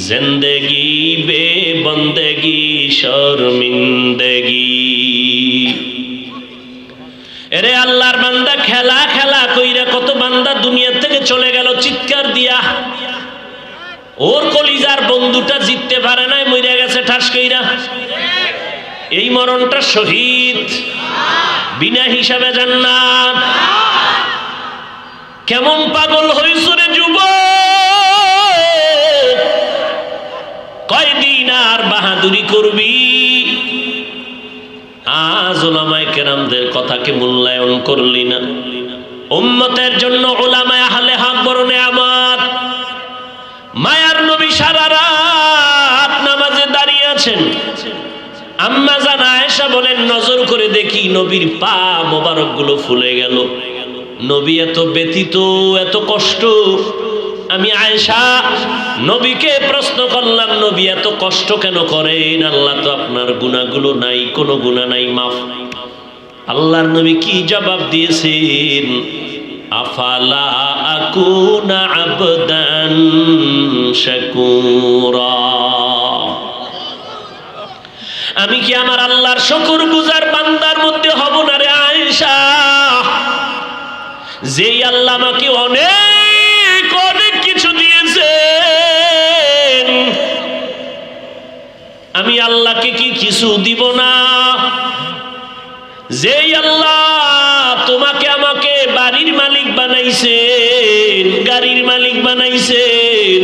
S1: जिंदगी बे बंदगी शर्मिंदगी। এরে আল্লাহর বান্দা খেলা খেলা কইরা কত বান্দা দুনিয়া থেকে চলে গেল চিৎকার দিয়া, ওর কলিজার বন্ধুটা জিততে পারে নাই, মইরা গেছে ঠাস কইরা। এই মরণটা শহীদ, বিনা হিসাবে জান্নাত। কেমন পাগল হইছ রে যুবক, কয়দিন আর বাহাদুরি করবি? আজ উলামায়ে কেরামদের কথাকে মূল্যায়ন করলি না। উম্মতের জন্য উলামায়ে আহলে হক বড় নেয়ামত। মায়ার নবী সারা রাত নামাজে দাঁড়িয়ে আছেন। আম্মা জান আয়েশা বলেন, নজর করে দেখি নবীর পা মোবারক গুলো ফুলে গেল। নবী এত ব্যথিত, এত কষ্ট। আমি আয়েশা নবীকে প্রশ্ন করলাম, নবী এত কষ্ট কেন করেন? আল্লাহ তো আপনার গুনাহগুলো নাই, কোনো গুনাহ নাই, মাফ। আল্লাহর নবী কি জবাব দিয়েছেন? আফালা আকুনা আবদান শাকুরা, আমি কি আমার আল্লাহর শুকরগুজার বান্দার মধ্যে হব না রে আয়েশা? যেই আল্লাহ আমাকে অনেক অনেক কিছু দিয়েছেন, আমি আল্লাহকে কি কিছু দিব না? যেই আল্লাহ তোমাকে আমাকে বাড়ির মালিক বানাইছেন, গাড়ির মালিক বানাইছেন,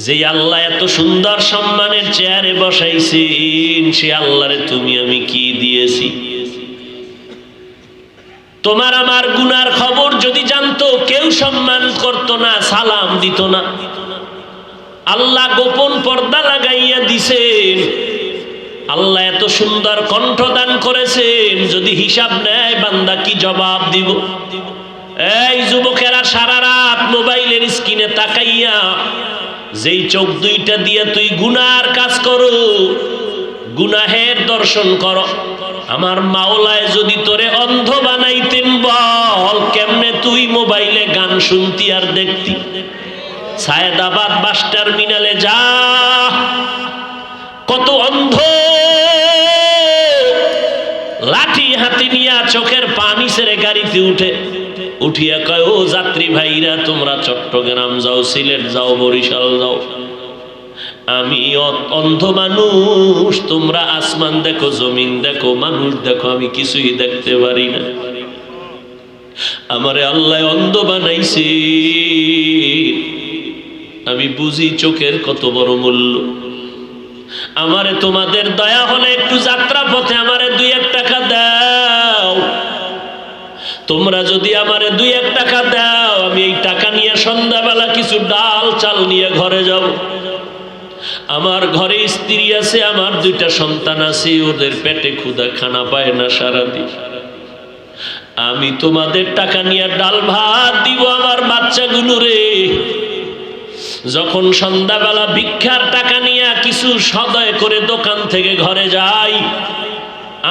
S1: যে আল্লাহ এত সুন্দর সম্মানের চেয়ারে বসাইছেন, সে আল্লাহরে তুমি আমি কি দিয়েছি? তোমার আমার গুনার খবর যদি জানতো, কেউ সম্মান করতো না, সালাম দিত না। আল্লাহ গোপন পর্দা লাগাইয়া দিছেন। আল্লাহ এত সুন্দর কণ্ঠ দান করেছেন, যদি হিসাব নেয় বান্দা কি জবাব দিব? এই যুবকেরা সারা রাত মোবাইলের স্ক্রিনে তাকাইয়া, যেই চোখ দুইটা দিয়ে তুই গুনার কাজ করো, গুনাহের দর্শন করো, আমার মাওলায় যদি তোরে অন্ধ বানাইতেন, বল কেমনে তুই মোবাইলে গান শুনতি আর দেখতি? সায়েদাবাদ বাস টার্মিনালে যা, মতো অন্ধ, লাঠি হাতে নিয়ে চোখের পানি ছেড়ে গাড়িতে উঠিয়া কয়, ও যাত্রী ভাইরা, তোমরা চট্টগ্রাম যাও, সিলেট যাও, বরিশাল যাও, আমি অন্ধ মানুষ, তোমরা আসমান দেখো, জমিন দেখো, মানুষ দেখো, আমি কিছুই দেখতে পারি না। আমারে আল্লাহ অন্ধ বানাইছে, আমি বুঝি চোখের কত বড় মূল্য। আমারে তোমাদের দয়া হলে একটু যাত্রা পথে আমারে 2-1 টাকা দাও। তোমরা যদি আমারে 2-1 টাকা দাও, আমি এই টাকা নিয়ে সন্ধ্যাবেলা কিছু ডাল চাল নিয়ে ঘরে যাব। আমার ঘরে স্ত্রী আছে, আমার 2টা সন্তান আছে, ওদের পেটে ক্ষুধা, খানা পায় না সারাদিন। আমি তোমাদের টাকা নিয়ে ডাল ভাত দিব আমার বাচ্চাগুলো রে। যখন সন্ধ্যাবেলা ভিক্ষার টাকা নিয়ে কিছু সদয় করে দোকান থেকে ঘরে যাই,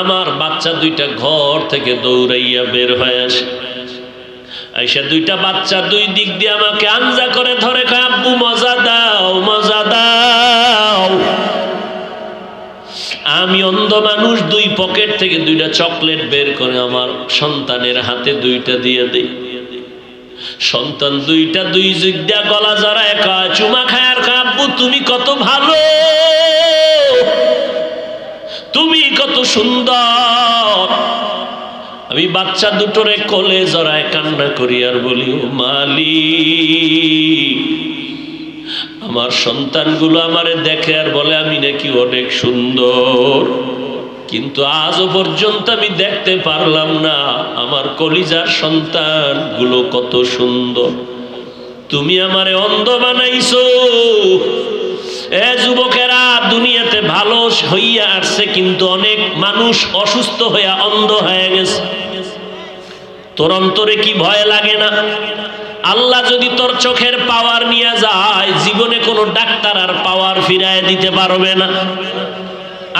S1: আমার বাচ্চা 2টা ঘর থেকে দৌড়াইয়া বের হয়ে আসে। আইসা 2টা বাচ্চা 2 দিক দিয়ে আমাকে আঞ্জা করে ধরে কয়, আব্বু মজা দাও, মজা দাও। আমি অন্ধ মানুষ, 2 পকেট থেকে 2টা চকলেট বের করে আমার সন্তানের হাতে 2টা দিয়ে দেই। সন্তান 2টা 2 দিক দিয়া গলা জড়ায় কয়, চুমা খায় আর কয়, আব্বু তুমি কত ভালো, তুমি কত সুন্দর। আমি বাচ্চা 2টোরে কোলে জড়ায় কান্না করি আর বলি, ও মালিক, আমার সন্তানগুলো আমারে দেখে আর বলে আমি নাকি অনেক সুন্দর, কিন্তু আজও পর্যন্ত আমি দেখতে পারলাম না আমার কলিজার সন্তানগুলো কত সুন্দর। তুমি আমারে অন্ধ বানাইছো। এ যুবকেরা, দুনিয়াতে ভালো হইয়া আসছে, কিন্তু অনেক মানুষ অসুস্থ হইয়া অন্ধ হয়ে গেছে। তোর অন্তরে কি ভয় লাগে না? আল্লাহ যদি তোর চোখের পাওয়ার নিয়ে যায়, জীবনে কোনো ডাক্তার আর পাওয়ার ফিরায় দিতে পারবে না।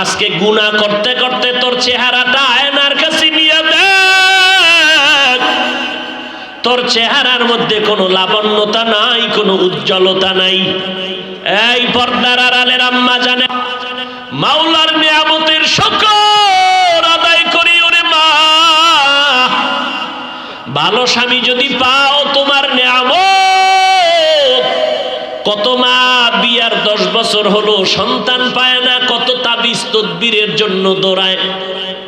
S1: আজকে গুনাহ করতে করতে তোর চেহারাটা আয়নার কাছে নিয়ে দেখ, তোর চেহারার মধ্যে কোনো লাবণ্যতা নাই, কোনো উজ্জ্বলতা নাই। এই পর্দার আড়ালের আম্মা জানে, মাওলার নিয়ামতের শুকর আদায় করি ওরে মা। ভালো স্বামী যদি পাও, তোমার নিয়ামত। কত মা বিয়ার 10 বছর হলো সন্তান পায় না, কত তাবিজ তদবিরের জন্য দৌড়ায়।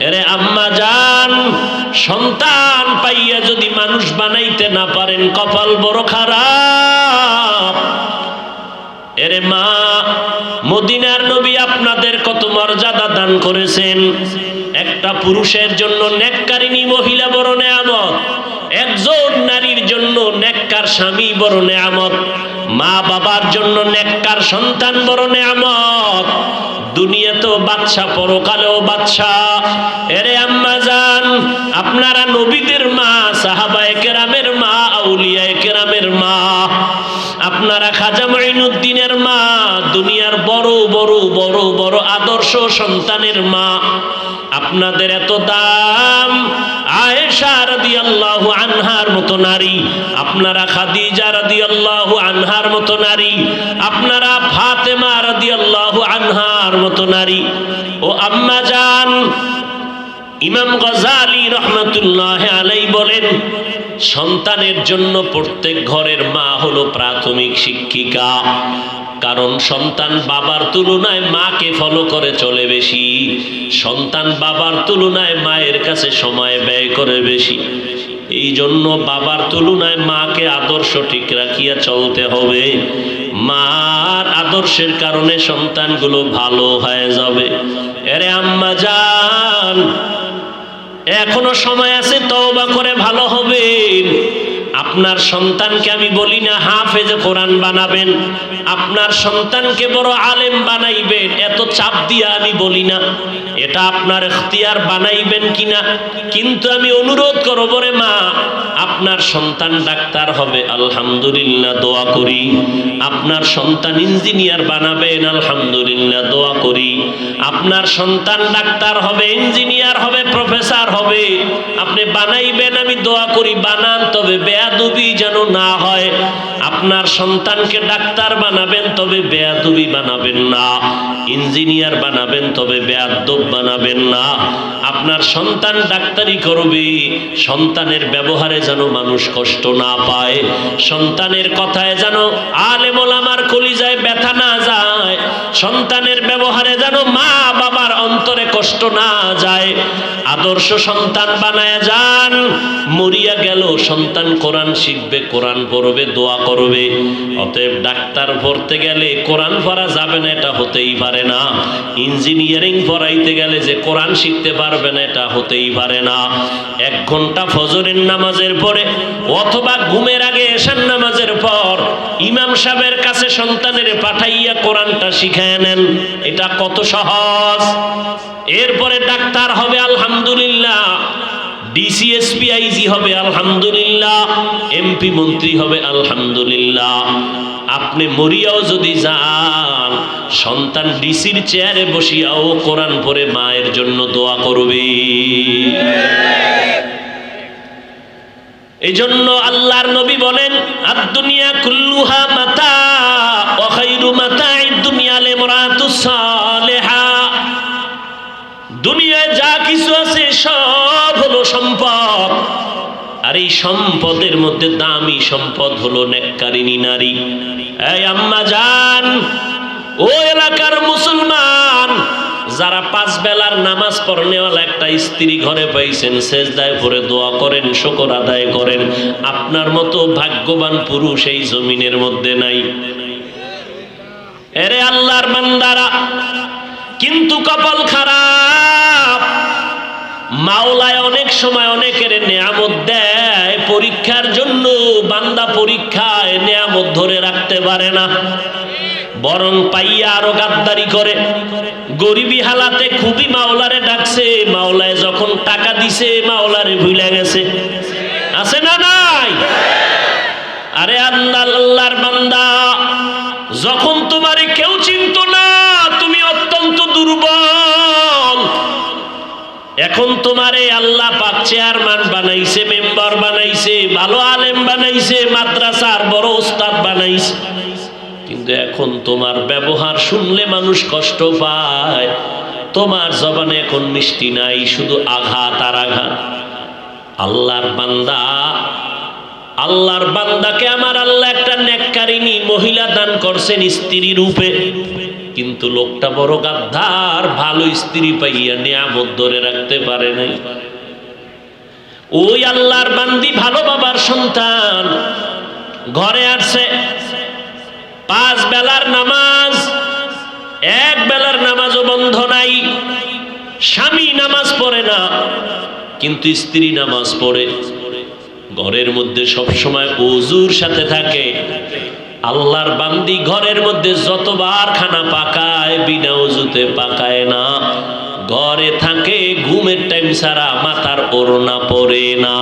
S1: এরে আম্মা জান, সন্তান পাইয়া যদি মানুষ বানাইতে না পারেন, কপাল বড় খারাপ। এরে মা, মদিনার নবী আপনাদের কত মর্যাদা দান করেছেন। একটা পুরুষের জন্য নেককারিনী মহিলা বড় নেয়ামত, একজন নারীর জন্য নেককার স্বামী বড় নেয়ামত, মা বাবার জন্য নেককার সন্তান বড় নেয়ামত। দুনিয়াতেও বাদশা, পরকালেও বাদশা। এরে আম্মা জান, আপনারা নবীদের মা, সাহাবায়ে কেরামের মা, আউলিয়ায়ে কেরামের মা, আপনারা খাজা মুঈনুদ্দিনের মা, দুনিয়ার বড় বড় বড় বড় আদর্শ সন্তানের মা। আপনাদের এত দাম। আয়েশা রাদিয়াল্লাহু আনহার মতো নারী, আপনারা খাদিজা রাদিয়াল্লাহু আনহার মতো নারী, আপনারা ফাতেমা রাদিয়াল্লাহু আনহার মতো নারী। ও আম্মা জান, ইমাম গজালি রহমাতুল্লাহ আলাইহি বলেন, সন্তানের জন্য প্রত্যেক ঘরের মা হলো প্রাথমিক শিক্ষিকা। কারণ সন্তান বাবার তুলনায় মাকে ফলো করে চলে বেশি, সন্তান বাবার তুলনায় মায়ের কাছে সময় ব্যয় করে বেশি। এই জন্য বাবার তুলনায় মাকে আদর্শ ঠিক রাখিয়া চলতে হবে। মার আদর্শের কারণে সন্তানগুলো ভালো হয়ে যাবে। এরে আম্মা জান, এখনো সময় আছে, তওবা করে ভালো হবেন। আপনার সন্তানকে আমি বলি না হাফেজে কোরআন বানাবেন, আপনার সন্তানকে বড় আলেম বানাইবেন, এত চাপ দিয়া আমি বলি না। এটা আপনার ইখতিয়ার, বানাইবেন কিনা। কিন্তু আমি অনুরোধ করব রে মা, আপনার সন্তান ডাক্তার হবে, আলহামদুলিল্লাহ, দোয়া করি। আপনার সন্তান ইঞ্জিনিয়ার বানাবেন, আলহামদুলিল্লাহ, দোয়া করি। আপনার সন্তান ডাক্তার হবে, ইঞ্জিনিয়ার হবে, প্রফেসর হবে, আপনি বানাইবেন, আমি দোয়া করি। বানান, তবে বেয়াদবি বেয়াদবি যেন না হয়। আপনার সন্তানকে ডাক্তার বানাবেন, তবে বেয়াদবি বানাবেন না। ইঞ্জিনিয়ার বানাবেন, তবে বেয়াদব বানাবেন না। আপনার সন্তান ডাক্তারি করবে, সন্তানের ব্যবহারে যেন মানুষ কষ্ট না পায়, সন্তানের কথায় যেন আলেম ওলামার কলিজায় ব্যথা না যায়, সন্তানের ব্যবহারে যেন মা বাবার অন্তরে কষ্ট না যায়। আদর্শ সন্তান বানায় যান। মরিয়া গেল সন্তান কোরআন শিখবে, কোরআন পড়বে, দোয়া করবে। অতএব ডাক্তার পড়তে গেলে কোরআন পড়া যাবে না, এটা হতেই পারে না। ইঞ্জিনিয়ারিং পড়াইতে গেলে যে কোরআন শিখতে পারবে না, এটা হতেই পারে না। 1 ঘন্টা ফজরের নামাজের পরে অথবা ঘুমের আগে এশার নামাজের পর ইমাম সাহেবের কাছে সন্তানের পাঠাইয়া কোরআনটা শিখায় নেন। এটা কত সহজ। এরপরে ডাক্তার হবে আলহামদুলিল্লাহ, ডিসিএসপি আইজি হবে আলহামদুলিল্লাহ, এমপি মন্ত্রী হবে আলহামদুলিল্লাহ। আপনি মরিয়াও যদি যান, সন্তান ডিসির চেয়ারে বসিয়াও কোরআন পড়ে মায়ের জন্য দোয়া করবে। এই জন্য আল্লাহর নবী বলেন, আদ-দুনিয়া কুল্লুহা মাতা ওয়া খায়রু মাতা'id দুনিয়া লিমরাতুস সালিহা। দুনিয়ায় যা কিছু আছে সব হলো সম্পদ, আর এই সম্পদের মধ্যে দামি সম্পদ হলো নেককারিনী নারী। এই আম্মা জান, ও এলাকার মুসলমান, যারা 5 বেলার নামাজ পড়নেওয়ালা একটা স্ত্রী ঘরে পাইছেন, সেজদায় পড়ে দোয়া করেন, শুকর আদায় করেন, আপনার মতো ভাগ্যবান পুরুষ এই জমিনের মধ্যে নাই। এরে আল্লাহর বান্দারা, কিন্তু কপাল খারাপ, মাওলায় অনেক সময় অনেকের নেয়ামত দেয় পরীক্ষার জন্য। বান্দা পরীক্ষায় নেয়ামত ধরে রাখতে পারে না, বরং পাইয়া আরো গাদ্দারি করে। গরিবী হালাতে খুবই মাওলারে ডাকছে, মাওলায় যখন টাকা দিছে মাওলারে ভুলে গেছে। আছে না নাই? আরে আল্লাহর বান্দা, যখন তোমারে কেউ চিনত না, তুমি অত্যন্ত দুর্বল, এখন তোমারে আল্লাহ পাক চেয়ারম্যান বানাইছে, মেম্বার বানাইছে, ভালো আলেম বানাইছে, মাদ্রাসার বড় ওস্তাদ বানাইছে, কিন্তু এখন তোমার ব্যবহার শুনলে মানুষ কষ্ট পায়। তোমার জবানে এখন মিষ্টি নাই, শুধু আঘাত আর আঘাত। আল্লাহর বান্দাকে আমার আল্লাহ একটা নেককারিনী মহিলা দান করছেন স্ত্রী রূপে, কিন্তু লোকটা বড় গাদ্দার, ভালো স্ত্রী পাইয়া নিয়ামত ধরে রাখতে পারে নাই। ওই আল্লাহর বান্দি ভালো বাবার সন্তান, ঘরে আসছে 5 বেলার নামাজ, 1 বেলার নামাজও বন্ধ নাই। স্বামী নামাজ পড়ে না, কিন্তু স্ত্রী নামাজ পড়ে। ঘরের মধ্যে সবসময় ওযুর সাথে থাকে। আল্লাহর বান্দি ঘরের মধ্যে যতবার খানা পাকায়, বিনা ওযুতে পাকায় না। ঘরে থাকে, ঘুমের টাইম ছাড়া মাথার ওড়না পরে না।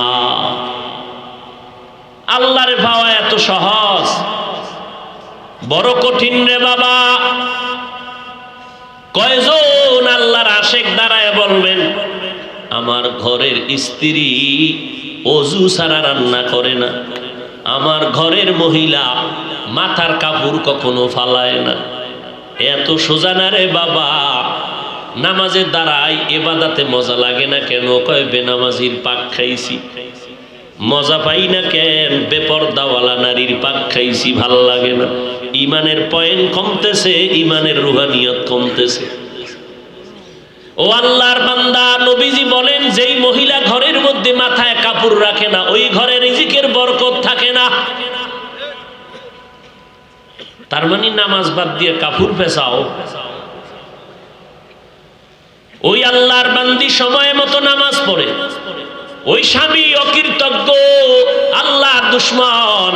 S1: আল্লাহর পাওয়া এত সহজ? বড় কঠিন রে বাবা। কয়জন আল্লাহর আশেক দাঁড়ায় বলবেন, আমার ঘরের স্ত্রী ওযু ছাড়া রান্না করে না, আমার ঘরের মহিলা মাথার কাপড় কখনো ফালায় না। এত সোজা না রে বাবা। নামাজের দ্বারাই ইবাদতে মজা লাগে না কেন? কয় বেনামাজির পাক খাইছি। মজা পাই না কেন? বেপরদাওয়ালা নারীর পাক খাইছি, ভাল লাগে না। ইমানের পয়েন্ট কমতেছে, ইমানের রুহানিয়ত কমতেছে। ও আল্লাহর বান্দা, নবীজি বলেন, যেই মহিলা ঘরের মধ্যে মাথায় কাপড় রাখে না, ওই ঘরে রিজিকের বরকত থাকে না। তার মানে নামাজ বাদ দিয়ে কাপড় পেছাও। ওই আল্লাহর বান্দি সময় মতো নামাজ পড়ে, ওই স্বামী অকৃতজ্ঞ, আল্লাহর দুশমন।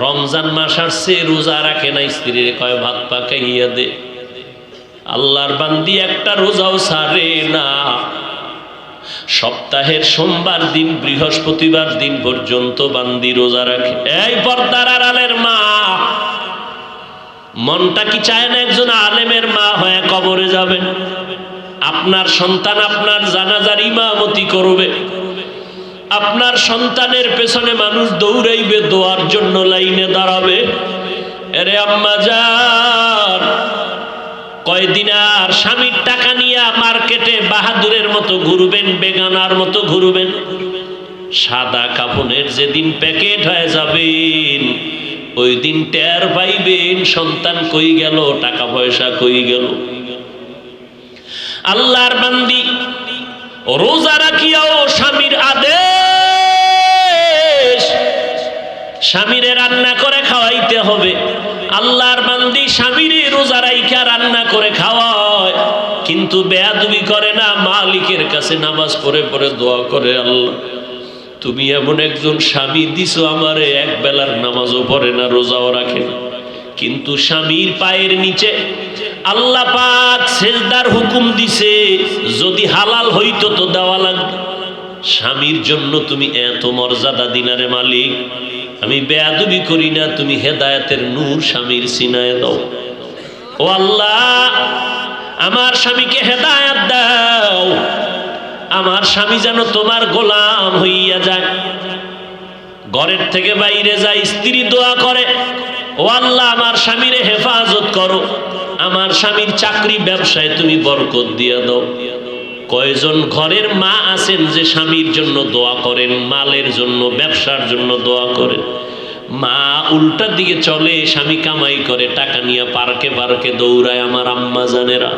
S1: রমজান মাস আসছে, রোজা রাখে না, স্ত্রীর কয় ভাত পাকাইয়া দে। আল্লাহর বান্দি একটা রোজাও ছাড়ে না। সপ্তাহের সোমবার দিন, বৃহস্পতিবার দিন পর্যন্ত বান্দি রোজা রাখে। এই পর্দার আড়ালের মা, মনটা কি চায় না একজন আলেমের মা হয়ে কবরে যাবেন? আপনার সন্তান আপনার জানাজার ইমামতি করবে, আপনার সন্তানের পেছনে মানুষ দৌড়াইবে, দোয়ার জন্য লাইনে দাঁড়াবে। এরে আম্মা জান, কয়দিন আর স্বামীর টাকা নিয়ে মার্কেটে বাহাদুরের মতো ঘুরবেন, বেগানার মতো ঘুরবেন? সাদা কাফনের যেদিন প্যাকেট হয়ে যাবেন, ওই দিন টের পাইবেন সন্তান কই গেল, টাকা পয়সা কই গেল। আল্লাহর বান্দি, রোজা রাখিয়াও স্বামীর আদেশ, স্বামীরে রান্না করে খাওয়াইতে হবে। আল্লাহর বান্দি স্বামীরে রোজা রাইখা রান্না করে খাওয়ায়, কিন্তু বেয়াদবি করে না, মালিকের কাছে নামাজ পড়ে পড়ে দোয়া করে, আল্লাহ তুমি এমন একজন স্বামী দিছো আমারে, এক বেলার নামাজও পড়ে না, রোজাও রাখে না, কিন্তু স্বামীর পায়ের নিচে আল্লাহ পাক সেজদার হুকুম দিছে, যদি হালাল হইতো তো দেওয়া লাগবে। স্বামীর জন্য তুমি এত মর্যাদা দিনারে মালিক, আমি বেয়াদবি করি না, তুমি হেদায়েতের নূর স্বামীর সিনায় দাও। ও আল্লাহ, আমার স্বামীকে হেদায়েত দাও, আমার স্বামী যেন তোমার গোলাম হইয়া যায়। ঘরের থেকে বাইরে যায়, স্ত্রী দোয়া করে, ও আল্লাহ আমার স্বামীরে হেফাজত করো, আমার স্বামীর চাকরি ব্যবসায় তুমি বরকত দিয়ে দাও। কয়জন ঘরের মা আছেন যে স্বামীর জন্য দোয়া করেন, মালের জন্য, ব্যবসার জন্য দোয়া করেন? মা উল্টার দিকে চলে, স্বামী কামাই করে, টাকা নিয়ে পার্কে পার্কে দৌড়ায়। আমার আম্মা জানেরা,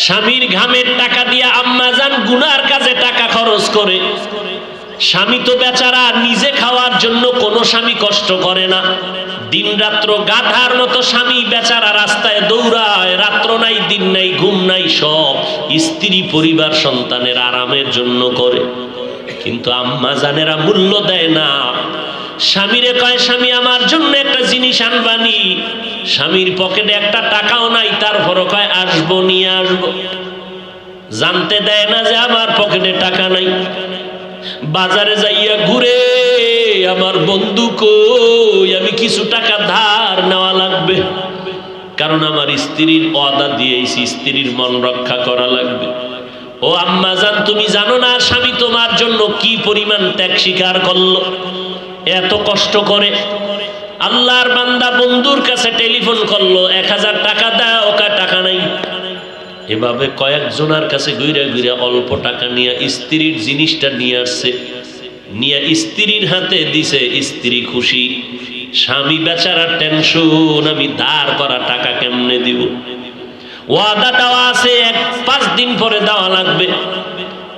S1: স্বামীর ঘামের টাকা দিয়ে আম্মা জান গুনার কাজে টাকা খরচ করে। স্বামী তো বেচারা নিজে খাওয়ার জন্য কোনো স্বামী কষ্ট করে না, দিন রাত্র গাধার মতো স্বামী বেচারা রাস্তায় দৌড়ায়, রাত্র নাই দিন নাই ঘুম নাই, সব স্ত্রী পরিবার সন্তানের আরামের জন্য করে। কিন্তু আম্মা জানেরা মূল্য দেয় না। স্বামীরে কয়, স্বামী আমার জন্য একটা জিনিস আনবানি, স্বামীর পকেটে একটা টাকাও নাই, তারপরও কয় আসবো, নিয়ে আসবো। জানতে দেয় না যে আমার পকেটে টাকা নাই। বাজারে যাইয়া ঘুরে, আমার বন্ধু কই, আমি কিছু টাকা ধার নেওয়া লাগবে, কারণ আমার স্ত্রীর ওয়াদা দিয়েছি, স্ত্রীর মন রক্ষা করা লাগবে। ও আম্মা জান, তুমি জানো না স্বামী তোমার জন্য কি পরিমাণ ত্যাগ স্বীকার করলো, এত কষ্ট করে। আল্লাহর বান্দা বন্ধুর কাছে টেলিফোন করলো, 1000 টাকা দাও, ওকা টাকা নাই। এভাবে কয়েকজনের কাছে ঘুরে ঘুরে অল্প টাকা নিয়ে স্ত্রীর জিনিসটা নিয়ে আসছে, নিয়ে স্ত্রীর হাতে দিছে। স্ত্রী খুশি, স্বামী বেচারা টেনশন, আমি ধার করা টাকা কেমনে দিব। ওয়াদা দেওয়া আছে 5 দিন পরে দেওয়া লাগবে।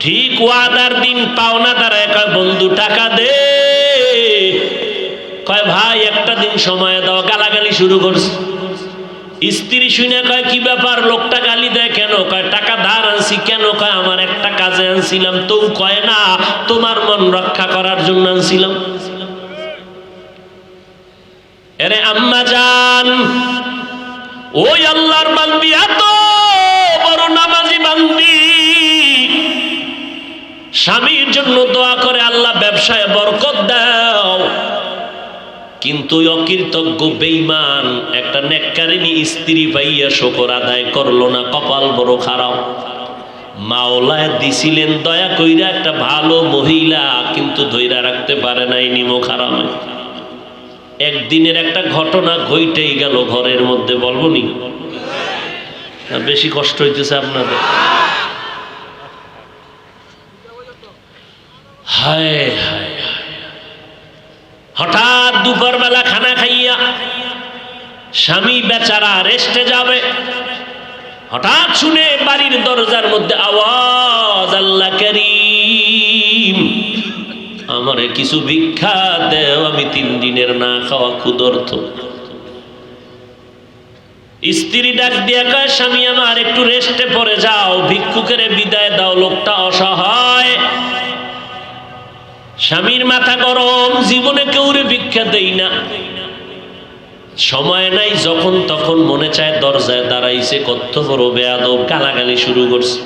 S1: ঠিক ওয়াদার দিন পাওনা দাঁড়ায়, কয় বন্ধু টাকা দে, কয় ভাই একটা দিন সময় দাও। গালাগালি শুরু করছে। স্ত্রী শুনে কয় কি ব্যাপার, লোকটা গালি দেয় কেন? কয় টাকা ধার আনছি। কেন? কয় আমার একটা কাজে আনছিলাম। তো কয় না, তোমার মন রক্ষা করার জন্য আনছিলাম। এরে আম্মা জান, ওই আল্লাহর বান্দি, এত বড় নামাজি বান্দি, স্বামীর জন্য দোয়া করে, আল্লাহ ব্যবসায় বরকত দাও। কিন্তু অকৃতজ্ঞ বেঈমান একটা নেককারিনী স্ত্রী পাইয়া শুকর আদায় করলো না, কপাল বড় খারাপ। মাওলায় দিছিলেন দয়া কইরা একটা ভালো মহিলা, কিন্তু ধইরা রাখতে পারে নাই নিমক হারামে। একদিনের একটা ঘটনা ঘটেই গেল ঘরের মধ্যে, বলবো নি? বেশি কষ্ট হইতেছে আপনাদের? হায় হায়, হঠাৎ দুপুরবেলা খানা খাইয়া স্বামী বেচারা রেস্টে যাবে, হঠাৎ শুনে বাড়ির দরজার মধ্যে আওয়াজ, আল্লাহ করিম, আমারে কিছু ভিক্ষা দেও, আমি 3 দিনের না খাওয়া ক্ষুধার্ত। স্ত্রী ডাক দিয়া কয়, স্বামী আমার একটু রেস্টে পড়ে যাও, ভিক্ষুকের বিদায় দাও, লোকটা অসহায়। স্বামীর মাথা গরম, জীবনে কেউরে ভিক্ষা দেই না, সময় নাই, যখন তখন মনে চায় দরজায় দাঁড়াইছে, কত বড় বেয়াদব, গালাগালি শুরু করছে।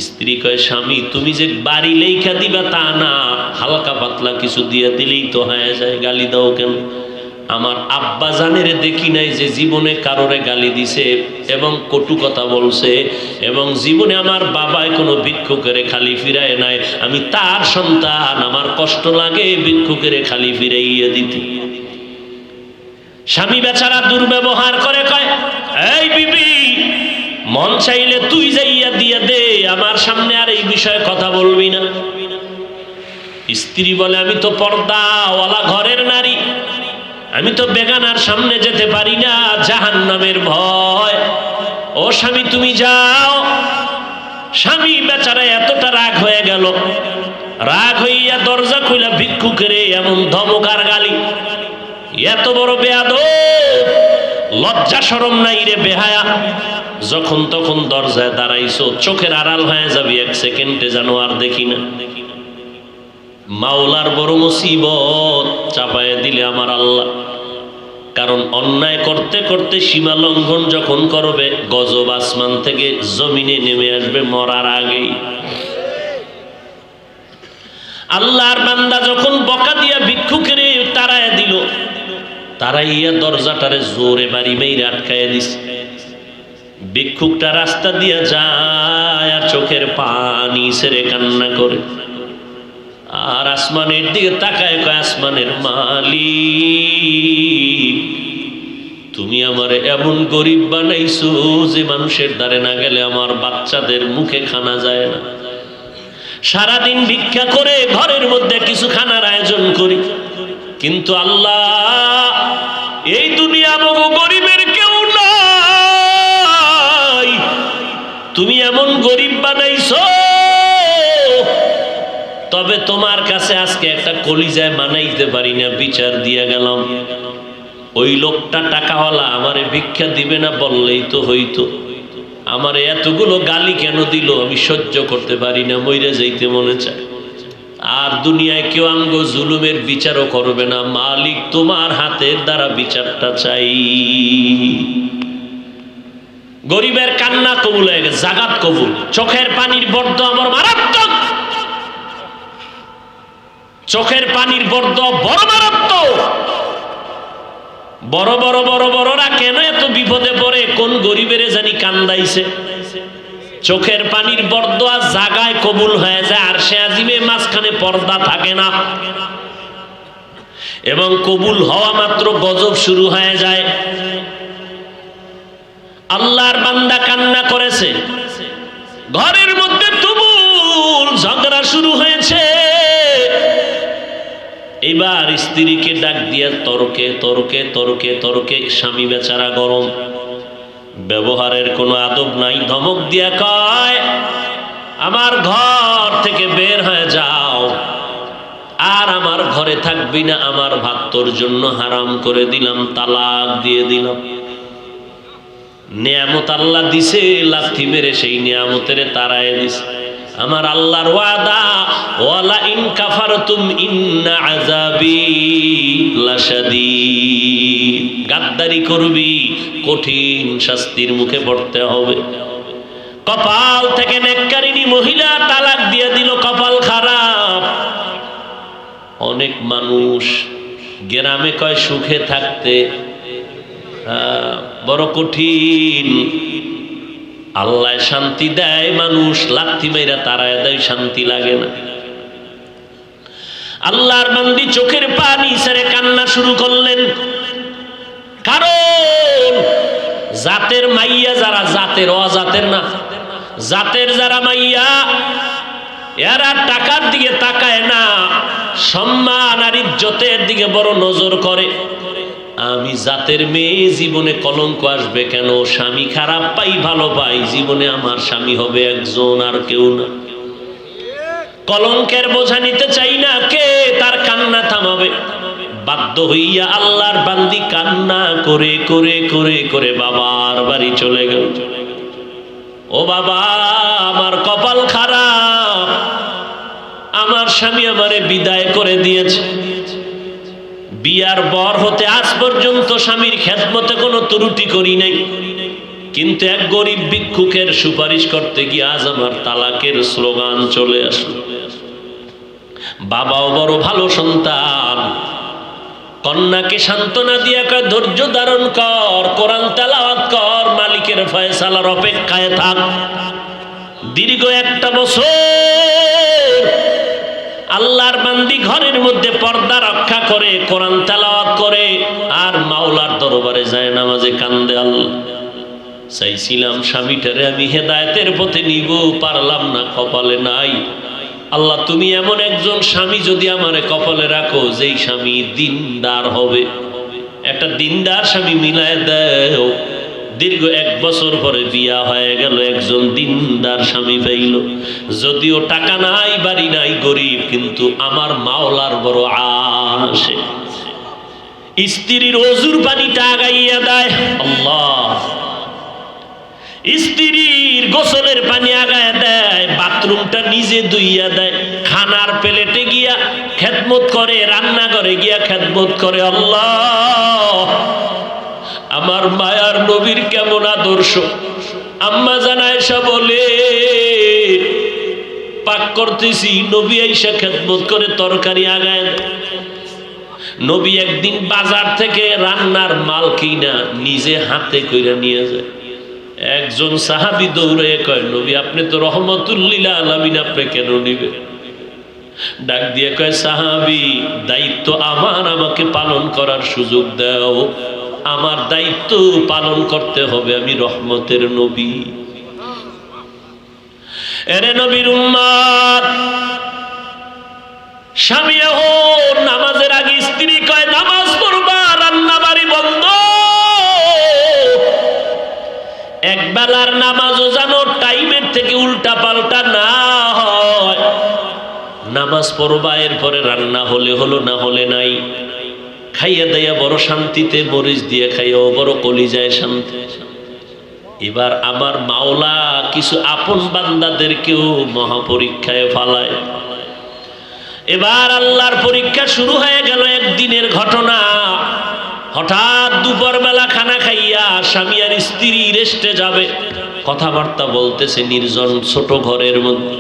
S1: স্ত্রী কয়, স্বামী তুমি যে বাড়ি লেখা দিবা তা না, হালকা পাতলা কিছু দিয়ে দিলেই তো হয়ে যায়, গালি দাও কেন? আমার আব্বা জানের দেখি নাই যে জীবনে কারোরে গালি দিছে এবং কটু কথা বলছে, এবং জীবনে আমার বাবায় কোনো ভিক্ষুকের খালি ফিরায় নাই। আমি তার সন্তান, আমার কষ্ট লাগে ভিক্ষুকের খালি ফিরাইয়া দিতে। স্বামী বেচারা দুর্ব্যবহার করে, কয় এই বিবি, মন চাইলে তুই যাইয়া দিয়া দে, আমার সামনে আর এই বিষয়ে কথা বলবি না। স্ত্রী বলে আমি তো পর্দাওয়ালা ঘরের নারী, আমি তো বেগানার সামনে যেতে পারি না, জাহান্নামের ভয়। ও স্বামী তুমি যাও। স্বামী বেচারা এতটা রাগ হয়ে গেল, রাগ হইয়া দরজা খুইলা ভিক্ষুকের এমন ধমক আর গালি, এত বড় বেয়াদব, লজ্জা শরম নাই রে বেহায়া, যখন তখন দরজায় দাঁড়াইছো, চোখের আড়াল হয়ে যাবি, এক সেকেন্ডে যেন আর দেখি না। মাওলার বড় মুসিবত চাপায় দিলে আমার আল্লাহ। কারণ অন্যায় করতে করতে সীমা লঙ্ঘন যখন করবে, গজব আসমান থেকে জমিনে নেমে আসবে মরার আগেই। আল্লাহর বান্দা যখন বকা দিয়া ভিক্ষুকের তাড়ায় দিল, তারাইয়া দরজাটারে জোরে বাড়ি মেরে আটকায় দিছে। ভিক্ষুকটা রাস্তা দিয়া যায় আর চোখের পানি ছেড়ে কান্না করে, আর আসমানের দিকে তাকায়, কয় আসমানের মালিক, তুমি আমার এমন গরিব বানাইছো যে মানুষের দ্বারে না গেলে আমার বাচ্চাদের মুখে খানা যায় না। সারাদিন ভিক্ষা করে ঘরের মধ্যে কিছু খানার আয়োজন করি, কিন্তু আল্লাহ এই দুনিয়া মগো গরিবের কেউ নাই, তুমি এমন গরিব বানাইছো। তবে তোমার কাছে আজকে একটা কলিজায় মানাইতে পারি না, বিচার দিয়া গেলাম। ওই লোকটা টাকাওয়ালা আমারে ভিক্ষা দিবে না বললেই তো হইতো, আমারে এতগুলো গালি কেন দিল আমি সহ্য করতে পারি না, মইরা যাইতে মনে চায়। আর দুনিয়ায় কেউ আমগো জুলুমের বিচারও করবে না, মালিক তোমার হাতের দ্বারা বিচারটা চাই। গরিবের কান্না কবুল হয়ে গেছে, জাগাত কবুল। চোখের পানির বর্দ আমার মারাত্মক, চোখের পানির বর্দ বড় মারাত্মক। বড় বড় বড় বড়রা কেন এত বিপদে পড়ে, কোন গরিবের জানি কান্দাইছে। চোখের পানির বর্দ আর জাগায় কবুল হয়ে যায়, আর সে আজিমে মাঝখানে পর্দা থাকে না, এবং কবুল হওয়া মাত্র গজব শুরু হয়ে যায়। আল্লাহর বান্দা কান্না করেছে, ঘরের মধ্যে তুমুল ঝগড়া শুরু হয়েছে। এবার স্ত্রীকে ডাক দিয়া তর্কে তর্কে তর্কে তর্কে, স্বামী বেচারা গরম, ব্যবহারের কোনো আদব নাই, ধমক দিয়া কয় আমার ঘর থেকে বের হয়ে যাও, আর আমার ঘরে থাকবি না, আমার ভাত তোর জন্য হারাম করে দিলাম, তালাক দিয়ে দিলাম। নিয়ামত আল্লাহ দিছে, লাথি মেরে সেই নিয়ামতের তাড়ায় দিছে। আমার আল্লাহর ওয়াদা, ওয়ালা ইন কাফারতুম ইন্না আযাবি লাশাদীদ, গাদ্দারি করবি কঠিন শাস্তির মুখে পড়তে হবে। কপাল থেকে নেককারিনী মহিলা তালাক দিয়ে দিল, কপাল খারাপ। অনেক মানুষ গ্রামে কয় সুখে থাকতে, বড় কঠিন। আল্লাহ শান্তি দেয়, মানুষ লাথি মেরা তারায় দেয়, শান্তি লাগে না। আল্লাহর বান্দি চোখের পানি ছেড়ে কান্না শুরু করলেন, কারণ জাতের মাইয়া যারা, জাতের অজাতের না, জাতের যারা মাইয়া, এরা টাকার দিকে তাকায় না, সম্মান আর ইজ্জতের দিকে বড় নজর করে। আমি জাতের মেয়ে, জীবনে কলঙ্ক আসবে কেন, স্বামী খারাপ পাই ভালো পাই, জীবনে আমার স্বামী হবে একজন আর কেউ না। কলঙ্কের বোঝা নিতে চাই না, কে তার কান্না থামাবে? বাধ্য হইয়া আল্লাহর বান্দি কান্না করে করে করে করে বাবার বাড়ি চলে গেল। ও বাবা, আমার কপাল খারাপ, আমার স্বামী আমারে বিদায় করে দিয়েছে। বিয়ার বর হতে আজ পর্যন্ত স্বামীর খেদমতে কোনো ত্রুটি করি নাই, কিন্তু এক গরিব ভিক্ষুকের সুপারিশ করতে গিয়ে আজ আমার তালাকের স্লোগান চলে আসলো। বাবাও বড় ভালো সন্তান, কন্যাকে সান্ত্বনা দিয়া কয় ধৈর্য ধারণ কর, কোরআন তেলাওয়াত কর, মালিকের ফয়সালার অপেক্ষায় থাক। দীর্ঘ 1 বছর আল্লাহর বান্দি ঘরের মধ্যে পর্দা রক্ষা করে কোরআন তেলাওয়াত করে আর মাওলার দরবারে যায় নামাজে কান্দে। আল্লাহ, চাইছিলাম স্বামীটারে আমি হেদায়েতের পথে নিব, পারলাম না, কপালে নাই। আল্লাহ, তুমি এমন একজন স্বামী যদি আমারে কপালে রাখো যেই স্বামী দিনদার হবে, একটা দিনদার স্বামী মিলায় দাও। দীর্ঘ 1 বছর পরে বিয়া হয়ে গেল, একজন দিনদার স্বামী পাইল। যদিও টাকা নাই, বাড়ি নাই, গরিব, কিন্তু আমার মাওলার বড় আশে। স্ত্রীর ওজুর পানিটা আগাইয়া দেয় আল্লাহ, স্ত্রীর গোসলের পানি আগায় দেয়, বাথরুমটা নিজে ধুইয়া দেয়, খানার প্লেটে গিয়া খেদমত করে, রান্নাঘরে গিয়া খেদমত করে। আল্লাহ, আমার মায়ার নবীর কেমন আদর্শ। আম্মা জান আয়েশা বলে, পাক করতেছি, নবী আয়েশা খেদমত করে তরকারি আগায় দেয়। নবী একদিন বাজার থেকে রান্নার মাল কিনা নিজে হাতে কইরা নিয়ে যায়। একজন সাহাবী দৌড়ে কয়, নবী আপনি তো রহমতুল লিল আলামিন, আপনি কেন নিবেন? ডাক দিয়ে কয়, সাহাবী দায়িত্ব আমার, আমাকে পালন করার সুযোগ দাও, আমার দায়িত্ব পালন করতে হবে, আমি রহমতের নবী। এরে নবীর উম্মত, স্বামী এখন নামাজের আগে স্ত্রী কয় নামাজ পড়বা, রান্না বাড়ি বন্ধ। একবেলার নামাজও যেন টাইমের থেকে উল্টা পাল্টা না হয়। নামাজ পড়বা, এরপরে রান্না হলে হলো, না হলে নাই। খাইয়া দাইয়া বড় শান্তিতে, মরিচ দিয়ে খাইয়াও বড় কলিজায় শান্তি। এবার আমার মাওলা কিছু আপন বান্দাদেরকেও মহাপরীক্ষায় ফালায়। এবার আল্লাহর পরীক্ষা শুরু হয়ে গেল। একদিনের ঘটনা, হঠাৎ দুপুর বেলা খানা খাইয়া স্বামী আর স্ত্রী রেস্টে যাবে, কথাবার্তা বলতেছে নির্জন ছোট ঘরের মধ্যে।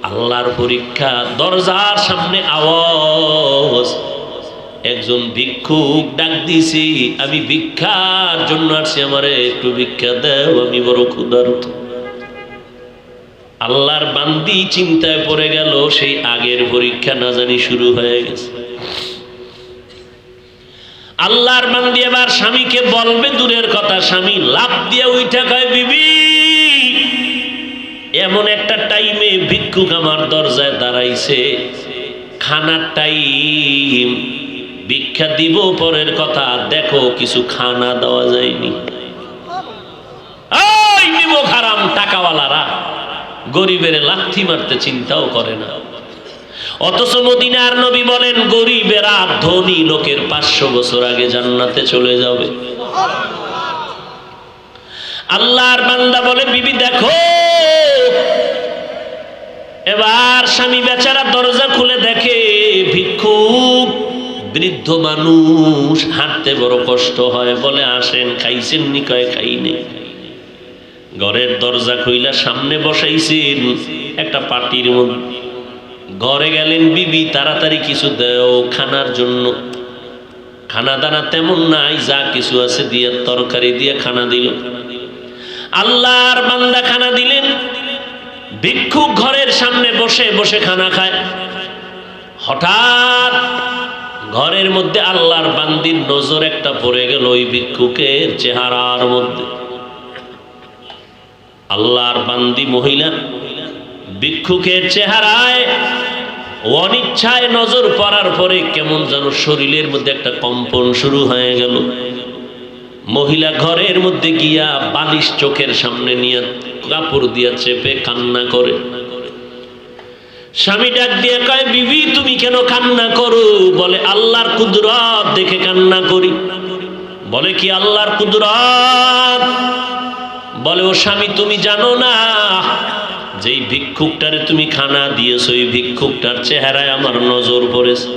S1: আল্লাহর পরীক্ষা, দরজার সামনে আওয়াজ, একজন ভিক্ষুক ডাক দিছি, আমি ভিক্ষার জন্য আসছি, আমারে একটু ভিক্ষা দাও, আমি বড় ক্ষুধার্ত। আল্লাহর বান্দি চিন্তায় পড়ে গেল, সেই আগের পরীক্ষা না জানি শুরু হয়ে গেছে। আল্লাহর বান্দি এবার স্বামীকে বলবে দূরের কথা, স্বামী লাফ দিয়ে উঠা কয়, বিবি এমন একটা টাইমে ভিক্ষুক আমার দরজায় দাঁড়াইছে, খানার টাইম, ভিক্ষা দিব পরের কথা, দেখো কিছু খানা দেওয়া যায়নি। ওই নিমক হারাম টাকাওয়ালারা গরিবের লাথি মারতে চিন্তাও করে না। অথচ মদিনার নবী বলেন, গরিবেরা ধনী লোকের 500 বছর আগে জান্নাতে চলে যাবে। আল্লাহর বান্দা বলে, বিবি দেখো। এবার স্বামী বেচারা দরজা খুলে দেখে ভিক্ষুক, বৃদ্ধ মানুষ, হাঁটতে বড় কষ্ট হয়। বলে, আসেন, খাইছেন নি? কয়, খাইনি। ঘরের দরজা খুইলা সামনে বসাইছেন একটা পাটির মধ্যে। ঘরে গেলেন, বিবি তাড়াতাড়ি কিছু দাও খানার জন্য। খানা দানা তেমন নাই, যা কিছু আছে দিয়ে তরকারি দিয়ে খানা দিল। আল্লাহর বান্দা খানা দিলেন। ভিক্ষুক ঘরের সামনে বসে বসে খানা খায়। হঠাৎ ঘরের মধ্যে আল্লাহর বান্দির নজর একটা পড়ে গেল ওই ভিক্ষুকের চেহারার মধ্যে। আল্লাহর বান্দি মহিলা ভিক্ষুকের চেহারায় অনিচ্ছায় নজর পড়ার পরে কেমন যেন শরীরের মধ্যে একটা কম্পন শুরু হয়ে গেল। মহিলা ঘরের মধ্যে গিয়া বালিশ চোখের সামনে নিয়ে কাপড় দিয়া চেপে কান্না করে। স্বামী ডাক দিয়ে কয়, বিবি তুমি কেন কান্না করো? বলে, আল্লাহর কুদরত দেখে কান্না করি। বলে, কি আল্লাহর কুদরত? বলে, ও স্বামী তুমি জানো না যেই ভিক্ষুকটারে তুমি খানা দিয়েছো, এই ভিক্ষুকটার চেহারায় আমার নজর পড়েছে।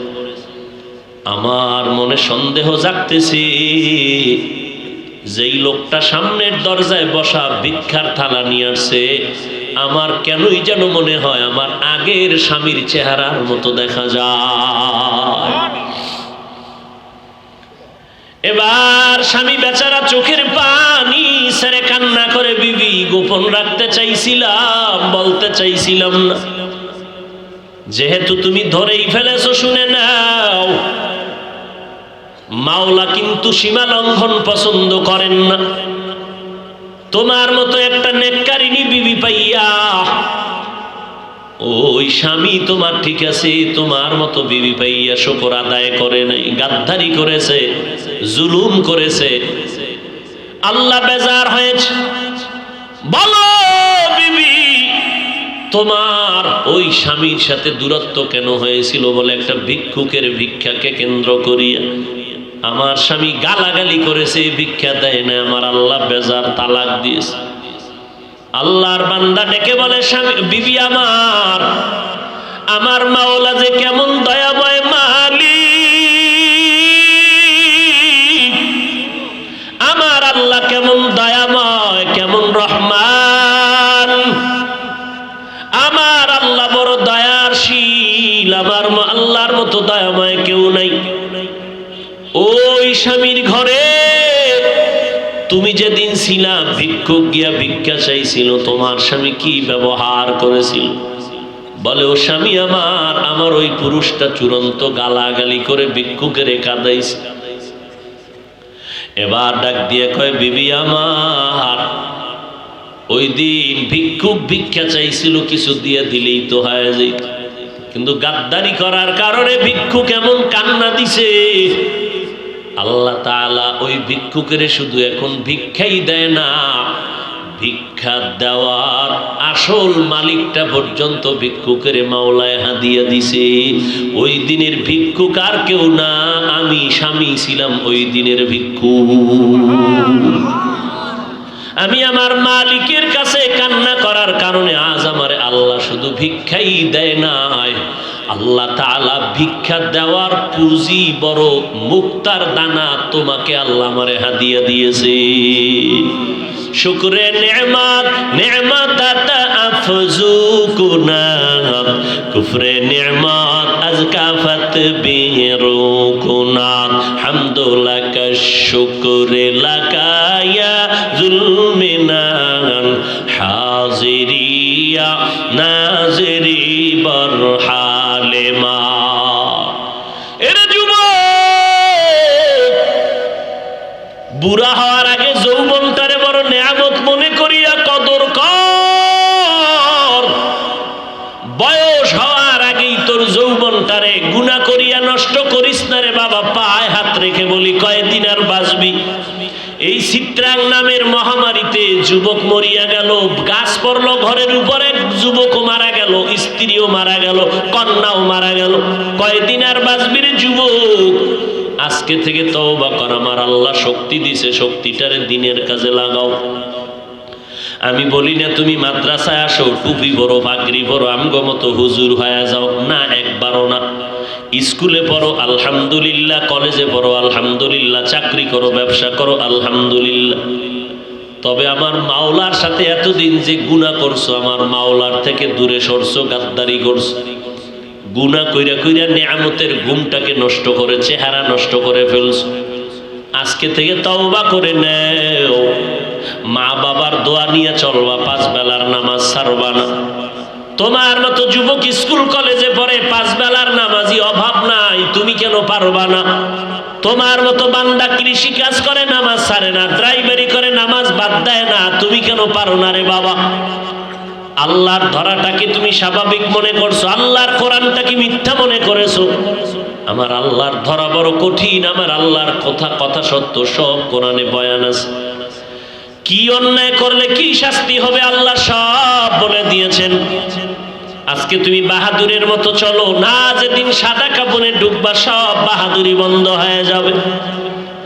S1: আমার মনে সন্দেহ জাগতেছে, যেই লোকটা সামনের দরজায় বসা ভিক্ষার থালা নিয়ে আসছে, আমার কেনই যেন মনে হয় আমার আগের স্বামীর চেহারার মতো দেখা যায়। এবার স্বামী বেচারা চোখের পানি ছেড়ে কান্না করে, বিবি গোপন রাখতে চাইছিলাম, বলতে চাইছিলাম না, যেহেতু তুমি ধরেই ফেলেছো শুনে নাও, মাওলা কিন্তু সীমা লঙ্ঘন পছন্দ করেন না। তোমার মতো একটা নেককারিনী বিবি পাইয়া ওই স্বামী তোমার ঠিক আছে, তোমার মতো বিবি পাইয়া শুকর আদায় করে নাই, গাদ্দারি করেছে, জুলুম করেছে, আল্লাহ বেজার হয়েছে। বলো বিবি, তোমার ওই স্বামীর সাথে দূরত্ব কেন হয়েছিল? বলে একটা ভিক্ষুকের ভিক্ষাকে কেন্দ্র করিয়া আমার স্বামী গালাগালি করেছে, ভিক্ষা দেয় না, আমার আল্লাহ বেজার, তালাক দিয়েছে। আল্লাহর বান্দা ডেকে বলে, স্বামী বিবি আমার, আমার মাওলা যে কেমন দয়াময় মালিক, আমার আল্লাহ কেমন দয়াময়, কেমন রহমান, আমার আল্লাহ বড় দয়াশীল, আমার আল্লাহর মতো দয়াময় কেউ নাই। ওই স্বামীর ঘরে তুমি যেদিন ছিলা, ভিক্ষুক গিয়া ভিক্ষা চাইছিল, তোমার স্বামী কি ব্যবহার করেছিল? বলে, ও স্বামী আমার, আমার ওই পুরুষটা চূড়ান্ত গালাগালি করে ভিক্ষুকের কাঁদাইছে। এবার ডাক দিয়ে কয়, বিবি আমার, ওই দিন ভিক্ষুক ভিক্ষা চাইছিল, কিছু দিয়ে দিলেই তো হয়ে যেত, কিন্তু গাদ্দারি করার কারণে ভিক্ষুক এমন কান্না দিছে, আল্লাহ তাআলা ওই ভিক্ষুকের শুধু এখন ভিক্ষাই দেয় না, ভিক্ষা দেওয়ার আসল মালিকটা পর্যন্ত ভিক্ষুকের মাওলায় হাদিয়া দিছে। ওই দিনের ভিক্ষুক আর কেউ না, আমি স্বামী ছিলাম ওই দিনের ভিক্ষুক। আমি আমার মালিকের কাছে কান্না করার কারণে আজ আমারে আল্লাহ শুধু ভিক্ষাই দেয় নাই, আল্লাহ তাআলা ভিক্ষা দেওয়ার পুঁজি বড় মুক্তার দানা তোমাকে আল্লাহ আমারে হাদিয়া দিয়েছে। শুকরে নেমাত নেমাত আফজু কুনাত, কুফরে নেমাত আজকাফত বিরু কুনাত, হামদুলাকা শুকরে লাকায়া জুলমিনান, হাজিরিয়া নাজিরি বরহালে মা। এরে যুবক, বুড়া হওয়ার আগে যৌবনটারে বড় নেয়ামত মনে করিয়া কদর কর। বয়স হওয়ার আগেই তোর যৌবনটারে গুনাহ করিয়া নষ্ট করিস না রে বাবা। পায়ে হাত রেখে বলি, কয়দিন আর বাঁচবি? এই চিত্রাং নামের মহামারীতে যুবক মরিয়া গেল, গাছ পড়লো ঘরের উপরে, যুবকও মারা গেল, স্ত্রীও মারা গেল, কন্যাও মারা গেল। কয়দিন আর বাঁচবি রে যুবক? আজকে থেকে তওবা কর, আমার আল্লাহ শক্তি দিছে, শক্তিটারে দিনের কাজে লাগাও। আমি বলি না তুমি মাদ্রাসায় আসো, টুপি পরো, পাগড়ি পরো, আমগো মতো হুজুর হয়ে যাও, না, একবারও না। স্কুলে পড়ো আলহামদুলিল্লাহ, কলেজে পড়ো আলহামদুলিল্লাহ, চাকরি করো, ব্যবসা করো আলহামদুলিল্লাহ। তবে আমার মাওলার সাথে এতদিন যে গুনাহ করছো, আমার মাওলার থেকে দূরে সরছো, গাদ্দারি করছো, গুনাহ কইরা কইরা নিয়ামতের ঘুমটাকে নষ্ট করে, চেহারা নষ্ট করে ফেলছো। আজকে থেকে তওবা করে নেও, মা বাবার দোয়া নিয়ে চলবা, 5 বেলার নামাজ ছাড়বা না। তোমার মতো যুবক স্কুল কলেজে পড়ে, 5 বেলার নামাজি অভাব নাই, তুমি কেন পারবা না? তোমার মতো বান্দা কৃষি কাজ করে, নামাজ ছাড়ে না, ড্রাইভারি করে, নামাজ বাদ দেয় না, তুমি কেন পারো না রে বাবা? আল্লাহর ধরাটাকে তুমি স্বাভাবিক মনে করছো, আল্লাহর কোরআনটাকে মিথ্যা মনে করেছো। আমার আল্লাহর ধরা বড় কঠিন, আমার আল্লাহর কথা সত্য, সব কোরআনে বয়ান আছে। কি অন্যায় করলে কি শাস্তি হবে আল্লাহ সব বলে দিয়েছেন। আজকে তুমি বাহাদুরের মতো চলো না, যেদিন সাদা কাপড়ে ডুববা সব বাহাদুরি বন্ধ হয়ে যাবে।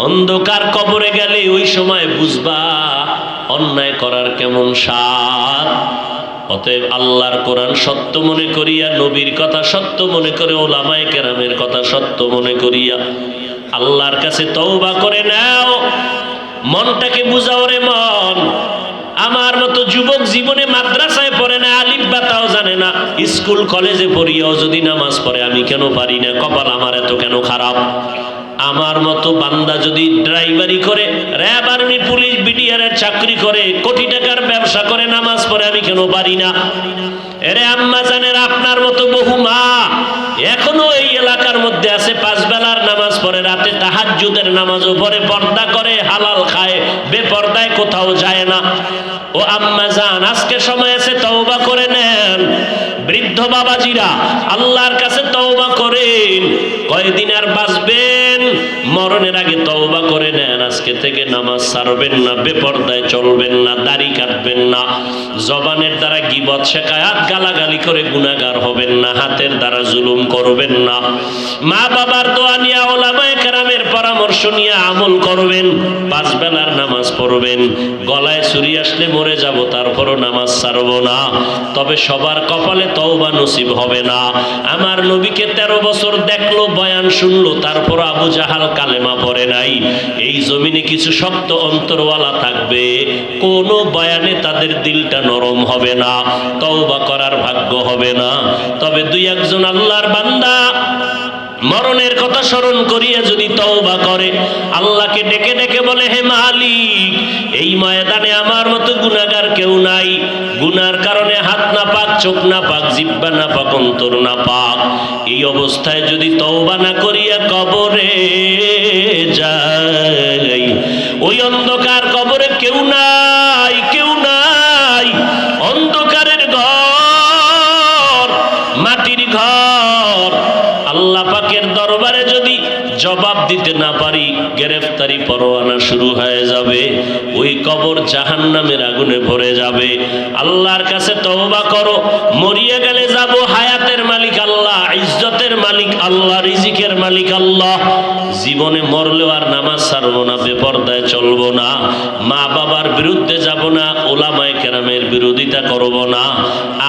S1: অন্ধকার কবরে গেলে ওই সময় বুঝবা অন্যায় করার কেমন স্বাদ। অতএব আল্লাহর কোরআন সত্য মনে করিয়া, নবীর কথা সত্য মনে করে, ওলামায়ে কেরামের কথা সত্য মনে করিয়া আল্লাহর কাছে তওবা করে নাও। মনটাকে বুঝাও রে মন। আমার মতো যুবক জীবনে মাদ্রাসায় পড়ে না, আলিফ বাতাও জানে না, স্কুল কলেজে পড়িয়াও যদি নামাজ পড়ে, আমি কেন পারি না? কপাল আমার এত কেন খারাপ? আমার মতো বান্দা যদি ড্রাইভারি করে, র্যাব, আর্মি, পুলিশ, বিডিআরের চাকরি করে, কোটি টাকার ব্যবসা করে, নামাজ পড়ে, আমি কেন পারি না? এরে আম্মা জানেন, আপনার মতো বহু মা এখনো এই এলাকার মধ্যে আছে, 5 বেলার নামাজ পড়ে, রাতে তাহাজ্জুদের নামাজও পড়ে, পর্দা করে, হালাল খায়, বেপর্দায় কোথাও যায় না। ও আম্মা জান, আজকে সময় আছে, তওবা করে নেন। বৃদ্ধ বাবাজিরা, আল্লাহর কাছে তওবা করেন। কয়দিন আর বাঁচবেন? মরণের আগে তওবা করে নেন। আজকে থেকে নামাজ ছাড়বেন না, বেপর্দায় চলবেন না, দাড়ি কাটবেন না, জবানের দ্বারা গীবত, শিকায়াত, গালাগালি করে গুনাহগার হবেন না, হাতের দ্বারা জুলুম করবেন না, মা বাবার দোয়া নিয়ে, ওলামায়ে কেরামের পরামর্শ নিয়ে আমল করবেন, 5 বেলার নামাজ পড়বেন। গলায় ছুরি আসলে মরে যাব, তারপরও নামাজ ছাড়বো না। তবে সবার কপালে তওবা নসিব হবে না। আমার নবীকে 13 বছর দেখলো, বয়ান শুনলো, তারপর আবু জাহাল কালেমা পড়ে নাই। এই জমিনে কিছু শক্ত অন্তরওয়ালা থাকবে, কোনো বয়ানে তাদের দিলটা নরম হবে না, তওবা করার ভাগ্য হবে না। তবে 2-1 আল্লাহর বান্দা মরণের কথা স্মরণ করিয়া যদি তওবা করে, আল্লাহকে ডেকে ডেকে বলে, হে মালিক, এই ময়দানে আমার মতো গুনাহগার কেউ নাই, গুনার কারণে হাত না পাক, চোখ না পাক, জিহ্বা না পাক, অন্তর না পাক, এই অবস্থায় যদি তওবা না করিয়া কবরে যাই, ওই অন্ধকার কবরে কেউ নাই, কেউ নাই, অন্ধকারের ঘর, মাটির ঘর। আল্লাহ পাকের দরবারে যদি জবাব দিতে না পারি, গ্রেফতারি পরোয়ানা শুরু হয়ে যাবে, ওই কবর জাহান্নামের আগুনে ভরে যাবে। আল্লাহর কাছে তওবা করো, মরিয়া গেলে যাব, হায়াতের মালিক আল্লাহ, ইজ্জতের মালিক আল্লাহ, রিজিকের মালিক আল্লাহ। জীবনে মরলেও আর নামাজ ছাড়বো না, বেপর্দায় চলবো না, মা বাবার বিরুদ্ধে যাব না, ওলামায়ে কেরামের বিরোধিতা করব না,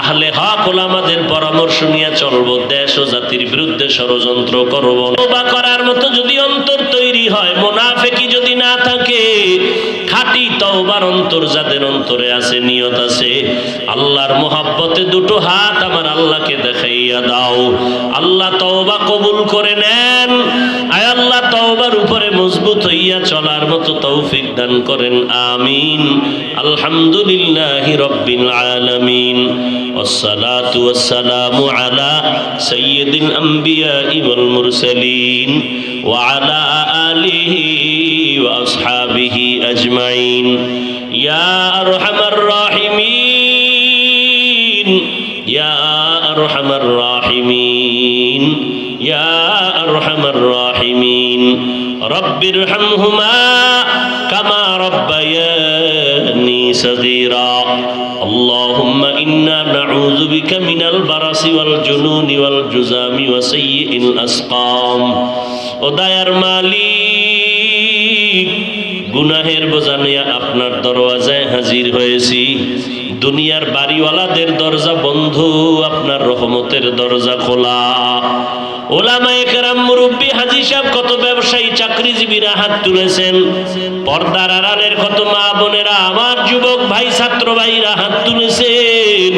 S1: আহলে হক ওলামাদের পরামর্শ নিয়ে চলবো, দেশ ও জাতির বিরুদ্ধে ষড়যন্ত্র করব না। তওবা করার মতো যদি অন্তর তৈরি হয়, মুনাফিকি যদি না থাকে, খাঁটি তওবার অন্তর যাদের অন্তরে আছে, নিয়ত আছে, আল্লাহর মোহাব্বতে 2 হাত আমার আল্লাহকে দেখাইয়া দাও। আল্লাহ তওবা কবুল করে নেন। আয় আল্লাহ, তওবার উপরে মজবুত হইয়া চলার মতো তৌফিক দান করেন, আমিন। আলহামদুলিল্লাহি রাব্বিল আলামিন, ওয়াসসালাতু ওয়াসসালামু আলা সাইয়্যিদিল আমবিয়াই ওয়াল মুরসালিন ওয়া আলা আলিহি ওয়া আসহাবিহি আজমাইন। ইয়া আরহামার রাহিমিন, ইয়া আরহামার রাহিমিন, ইয়া আরহামার রাহিমিন। রব্বিরহামহুমা কামা রব্বায়ানি সগীরা। আল্লাহুম্মা ইন্না নাউযু বিকা মিনাল বারাসি ওয়াল জুনুনি ওয়াল জুযামি ওয়া সাইয়্যিল আসকাম। ও দয়ার মালিক, গুনাহের বোঝা নিয়ে আপনার দরওয়াজায় হাজির হয়েছি। দুনিয়ার বাড়িওয়ালাদের দরজা বন্ধ, আপনার রহমতের দরজা খোলা। ওলামায়ে কেরাম, মুরব্বী, হাজী সাহেব, কত ব্যবসায়ী, চাকরিজীবীরা হাত তুলেছেন। পর্দার আড়ালের কত মা বোনেরা, আমার যুবক ভাই, ছাত্র ভাইরা হাত তুলেছেন।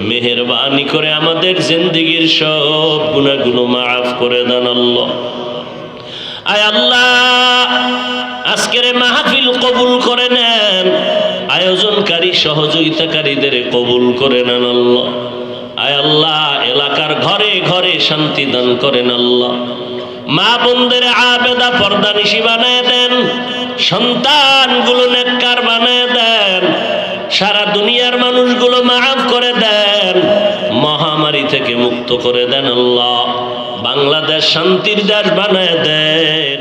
S1: মেহেরবানি করে আমাদের জিন্দেগীর সব গুনাহগুলো মাফ করে দেন আল্লাহ। আয় আল্লাহ, আজকের মাহফিল কবুল করে নেন, আয়োজনকারী সহযোগিতাকারীদের কবুল করে নেন আল্লাহ। আয় আল্লাহ, এলাকার ঘরে ঘরে শান্তি দান করেন আল্লাহ। মা বোনদের আবেদা পর্দানিশী বানায় দেন, সন্তানগুলো নেককার বানায় দেন, সারা দুনিয়ার মানুষগুলো মাফ করে দেন, মহামারী থেকে মুক্ত করে দেন আল্লাহ। বাংলাদেশ শান্তির দেশ বানায় দেন।